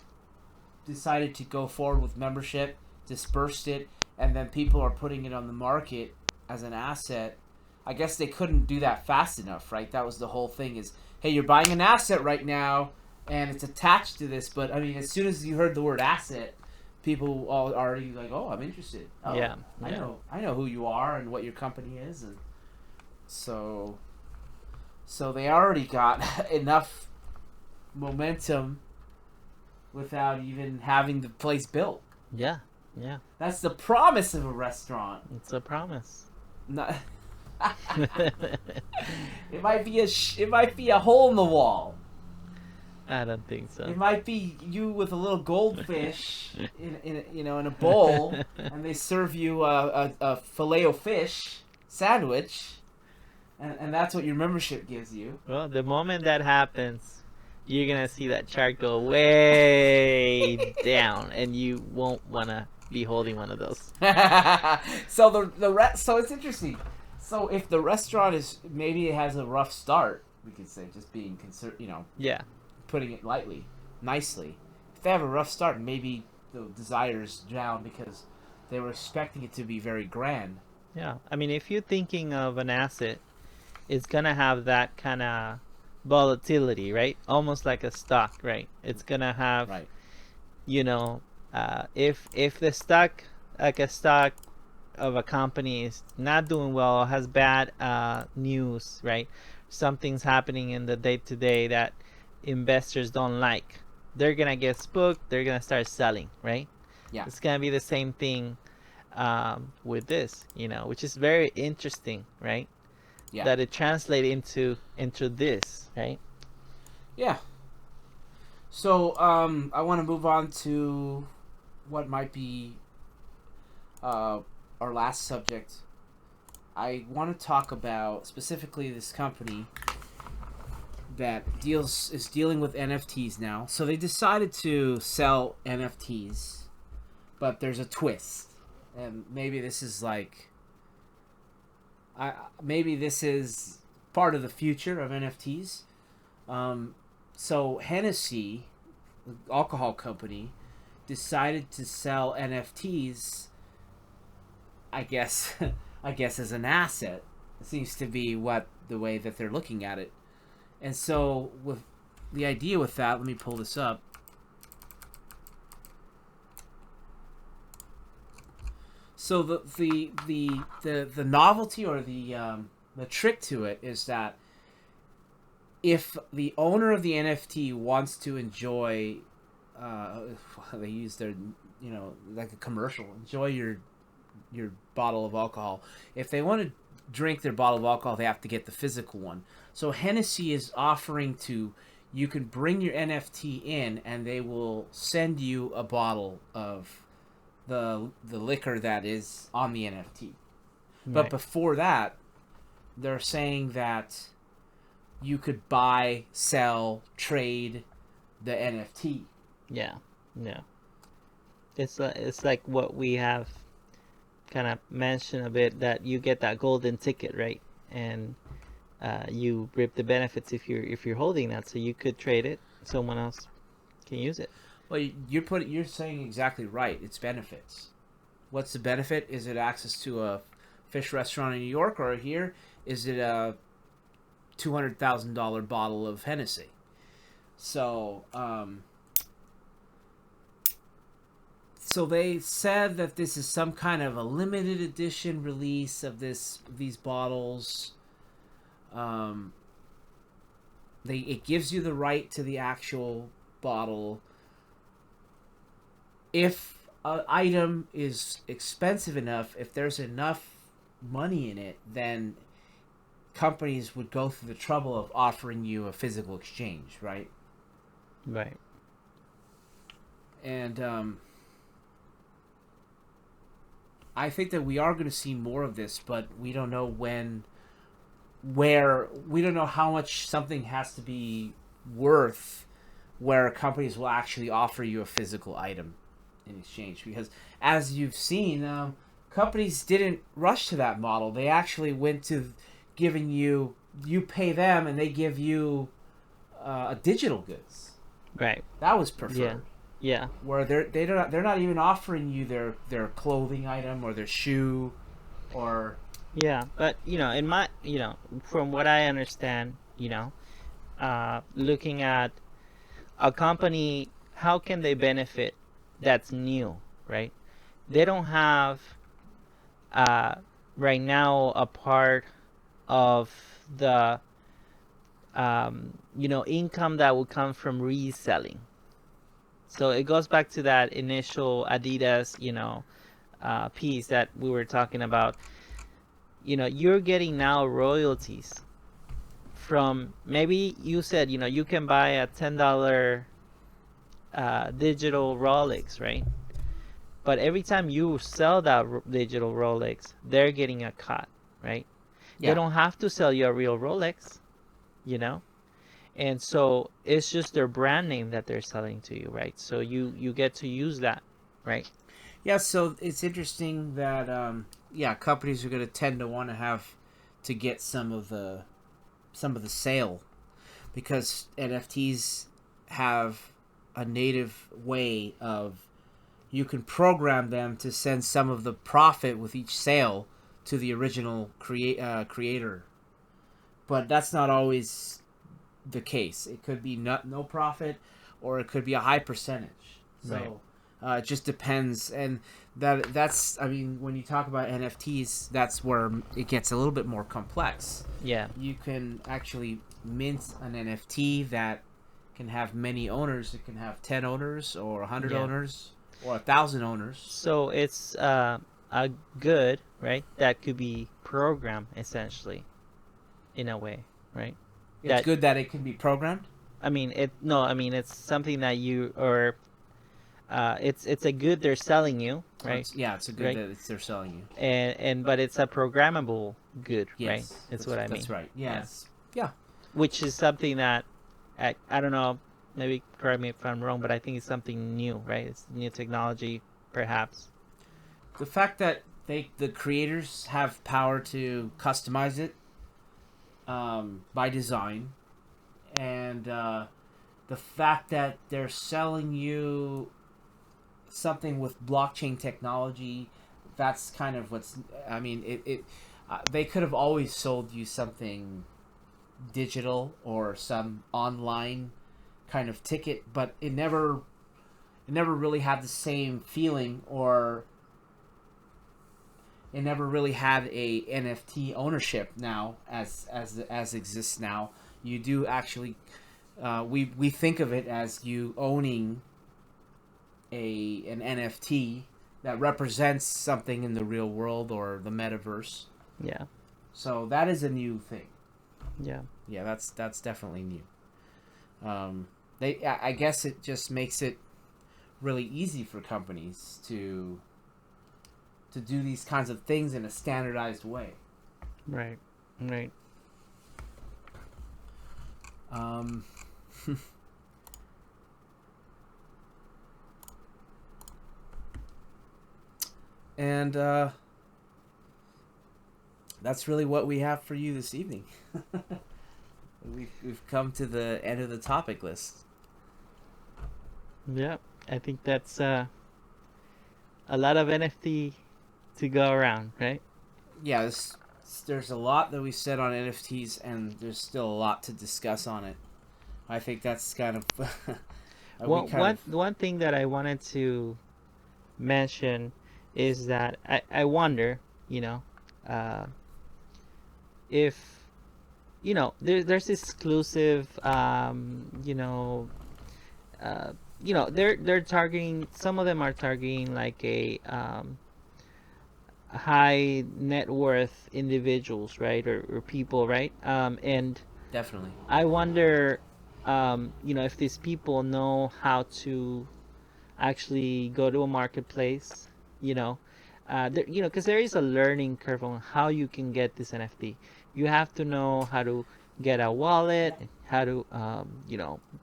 decided to go forward with membership, dispersed it, and then people are putting it on the market as an asset. I guess they couldn't do that fast enough, right? That was the whole thing is, hey, you're buying an asset right now, and it's attached to this. But, I mean, as soon as you heard the word asset, people all already like, oh, I'm interested. Oh, yeah. I know who you are and what your company is. And so they already got enough momentum without even having the place built. Yeah. That's the promise of a restaurant. It's a promise. Not it might be a hole in the wall. I don't think so. It might be you with a little goldfish in a bowl, and they serve you a filet-o-fish sandwich, and that's what your membership gives you. Well, the moment that happens, you're gonna see that chart go way down, and you won't wanna be holding one of those. So so it's interesting. So if the restaurant maybe it has a rough start, we could say, just being Yeah. putting it lightly, nicely. If they have a rough start, maybe the desire's down because they were expecting it to be very grand. Yeah. I mean, if you're thinking of an asset, it's gonna have that kind of volatility, right? Almost like a stock, right? It's gonna have, Right. If the stock, like a stock of a company, is not doing well, has bad news, right? Something's happening in the day-to-day that investors don't like. They're gonna get spooked. They're gonna start selling, right? Yeah. It's gonna be the same thing with this, which is very interesting, right? Yeah. That it translates into this, right? Yeah. So I want to move on to what might be our last subject. I want to talk about specifically this company that is dealing with NFTs now. So they decided to sell NFTs, but there's a twist, and maybe this is maybe this is part of the future of NFTs. So Hennessy, the alcohol company, decided to sell NFTs, I guess, I guess as an asset. It seems to be the way that they're looking at it. And so with the idea with that, let me pull this up. So the novelty or the trick to it is that if the owner of the NFT wants to enjoy, they use their, like a commercial, enjoy your bottle of alcohol. If they want to drink their bottle of alcohol, they have to get the physical one. So Hennessy is offering you can bring your NFT in, and they will send you a bottle of the liquor that is on the NFT. But before that, they're saying that you could buy, sell, trade the NFT. Yeah, yeah. It's like what we have kind of mentioned a bit, that you get that golden ticket, right? And you reap the benefits if you're holding that. So you could trade it, someone else can use it. Well, you're saying exactly right. It's benefits. What's the benefit? Is it access to a fish restaurant in New York, or here is it a $200,000 bottle of Hennessy? So, so they said that this is some kind of a limited edition release of these bottles. It gives you the right to the actual bottle. If an item is expensive enough, if there's enough money in it, then companies would go through the trouble of offering you a physical exchange, right? Right. And I think that we are going to see more of this, but we don't know we don't know how much something has to be worth where companies will actually offer you a physical item in exchange. Because as you've seen, companies didn't rush to that model. They actually went to giving you pay them and they give you a digital goods. Right. That was preferred. Yeah. Yeah. Where they're not even offering you their clothing item or their shoe or. Yeah, but in my from what I understand, looking at a company, how can they benefit that's new, right? They don't have right now a part of the income that would come from reselling. So it goes back to that initial Adidas piece that we were talking about. You're getting now royalties from, maybe you said you can buy a $10 digital Rolex, right? But every time you sell that digital Rolex, they're getting a cut, right? Yeah. They don't have to sell you a real Rolex, and so it's just their brand name that they're selling to you, right? So you get to use that, right? Yeah, so it's interesting that companies are going to tend to want to have to get some of the sale, because NFTs have a native way of, you can program them to send some of the profit with each sale to the original creator, but that's not always the case. It could be no profit, or it could be a high percentage. So. Right. It just depends, and that's when you talk about NFTs, that's where it gets a little bit more complex. Yeah. You can actually mint an NFT that can have many owners. It can have 10 owners or 100 owners or 1,000 owners. So it's a good, right, that could be programmed essentially, in a way, right? It's good that it can be programmed? It's something that you, or it's a good they're selling you, right? It's a good that they're selling you. But it's a programmable good, yes, right? That's what I mean. That's right. Yes. Yeah. Which is something that I don't know. Maybe correct me if I'm wrong, but I think it's something new, right? It's new technology, perhaps. The fact that the creators have power to customize it by design, and the fact that they're selling you something with blockchain technology. That's kind of what's. I mean, they could have always sold you something digital or some online kind of ticket, but it never really had the same feeling, or it never really had a NFT ownership now as exists now. You do actually, we think of it as you owning an NFT that represents something in the real world or the metaverse. Yeah. So that is a new thing. Yeah. Yeah, that's definitely new. I guess it just makes it really easy for companies to do these kinds of things in a standardized way. Right. Right. Um, and that's really what we have for you this evening. We've come to the end of the topic list. Yeah. I think that's a lot of NFT to go around, right? Yeah, there's a lot that we said on NFTs, and there's still a lot to discuss on it. I think that's kind of Well, one thing that I wanted to mention is that I wonder, you know, uh, if there's exclusive, they're targeting, some of them are targeting like a high net worth individuals, right, or people, right, and definitely. I wonder, if these people know how to actually go to a marketplace, because there is a learning curve on how you can get this NFT. You have to know how to get a wallet, how to,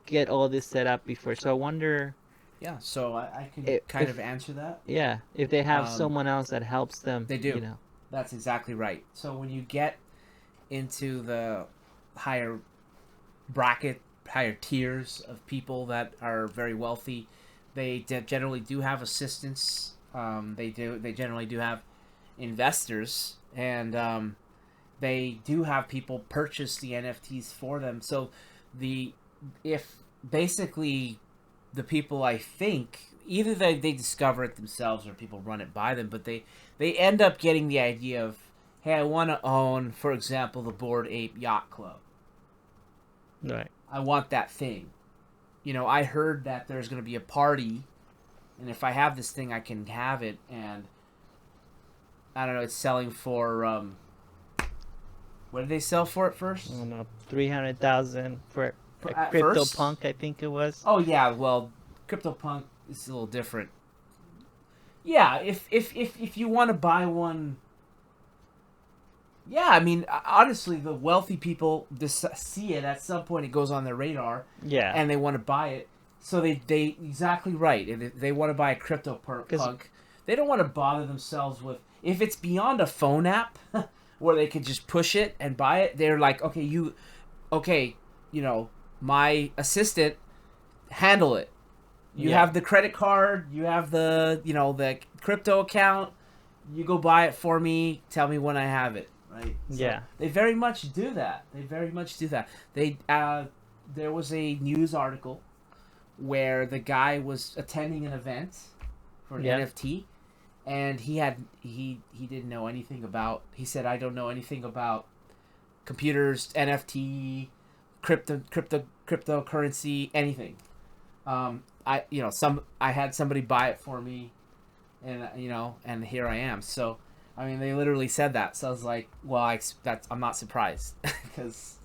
get all this set up before. So I wonder Yeah, so I can kind of if, answer that. yeah, if they have Um, someone else that helps them, they do. That's exactly right. So when you get into the higher bracket, higher tiers of people that are very wealthy, they generally do have assistants. They generally do have investors, and they do have people purchase the NFTs for them. So the if basically the people, I think, either they discover it themselves or people run it by them, but they end up getting the idea of, hey, I want to own, for example, the Bored Ape Yacht Club. right? I want that thing. I heard that there's going to be a party, and if I have this thing, I can have it. And I don't know, it's selling for what did they sell for it first? I don't know, 300,000 for a At crypto first? punk, I think it was. Oh yeah, well, CryptoPunk is a little different. Yeah, if you want to buy one, yeah, I mean, honestly, the wealthy people see it at some point. It goes on their radar, Yeah, and they want to buy it. So they exactly right. If they want to buy a CryptoPunk, they don't want to bother themselves with, if it's beyond a phone app where they can just push it and buy it. They're like, okay, my assistant, handle it. You yeah, have the credit card, you have the crypto account. You go buy it for me. Tell me when I have it. Right. So yeah, they very much do that. There was a news article where the guy was attending an event for an yeah, NFT, and he didn't know anything about. He said, I don't know anything about computers, NFT, cryptocurrency, anything. I had somebody buy it for me, and here I am. So, I mean, they literally said that. So I was like, well, I'm not surprised because,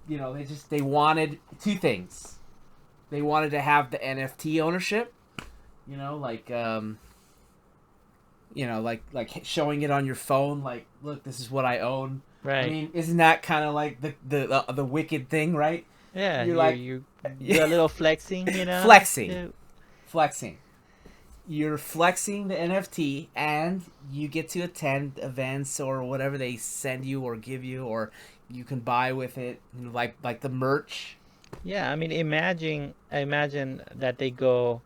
they wanted two things. They wanted to have the NFT ownership, like showing it on your phone, like, look, this is what I own. I right. mean, isn't that kind of like the wicked thing, right? Yeah, You're you like, you do a little flexing, flexing, Yeah. flexing. You're flexing the NFT, and you get to attend events or whatever they send you or give you, or you can buy with it, like the merch. Yeah, I mean, imagine that they go,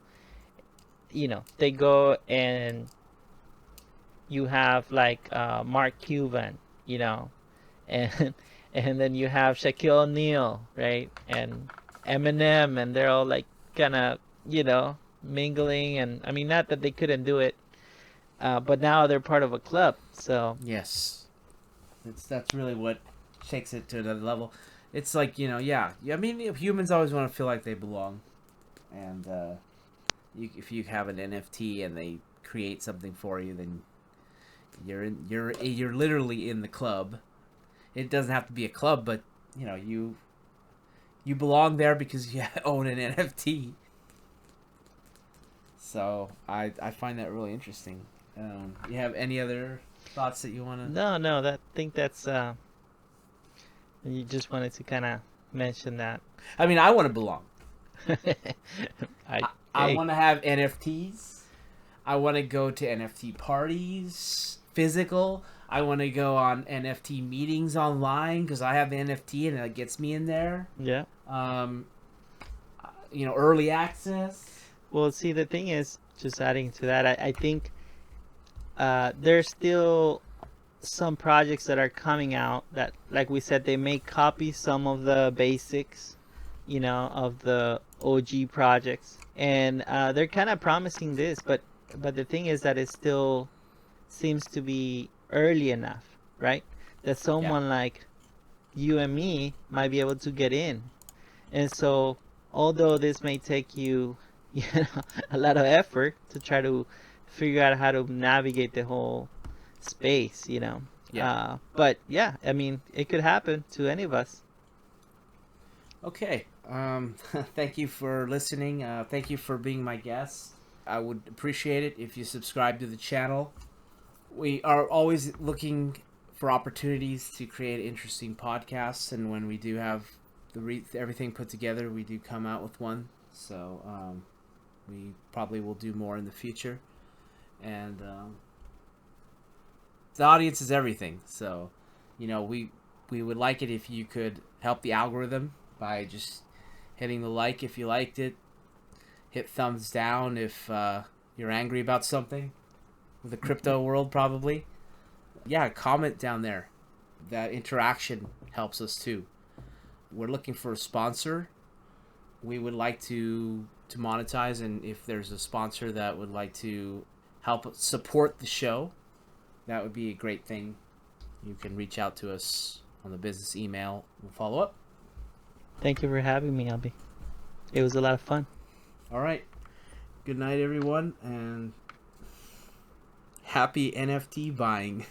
they go and you have like Mark Cuban, you know, and and then you have Shaquille O'Neal, right, and Eminem, and they're all like kind of mingling, and I mean, not that they couldn't do it, but now they're part of a club, so Yes, that's really what takes it to another level. It's like yeah. I mean, humans always want to feel like they belong, and if you have an NFT and they create something for you, then you're literally in the club. It doesn't have to be a club, but you belong there because you own an NFT. So I find that really interesting. You have any other thoughts that you want to? no, that think that's you just wanted to kind of mention that. I mean, I want to belong. I I Hey, want to have NFTs. I want to go to NFT parties, physical. I want to go on NFT meetings online because I have the NFT and it gets me in there. yeah. Um, early access. Well, see, the thing is, just adding to that, I think there's still some projects that are coming out that, like we said, they may copy some of the basics, of the OG projects, and they're kind of promising this, but the thing is that it still seems to be early enough, right? That Yeah. someone like you and me might be able to get in, and so although this may take you, a lot of effort to try to figure out how to navigate the whole space, Yeah. but yeah, I mean, it could happen to any of us. Okay. Thank you for listening. Thank you for being my guest. I would appreciate it if you subscribe to the channel. We are always looking for opportunities to create interesting podcasts, and when we do have everything put together, we do come out with one. So we probably will do more in the future, and the audience is everything. So we would like it if you could help the algorithm by just hitting the like if you liked it, hit thumbs down if you're angry about something with the crypto world probably. Yeah, comment down there. That interaction helps us too. We're looking for a sponsor. We would like to monetize, and if there's a sponsor that would like to help support the show, that would be a great thing. You can reach out to us on the business email. We'll follow up. Thank you for having me, Albie. It was a lot of fun. All right. Good night, everyone, and happy NFT buying.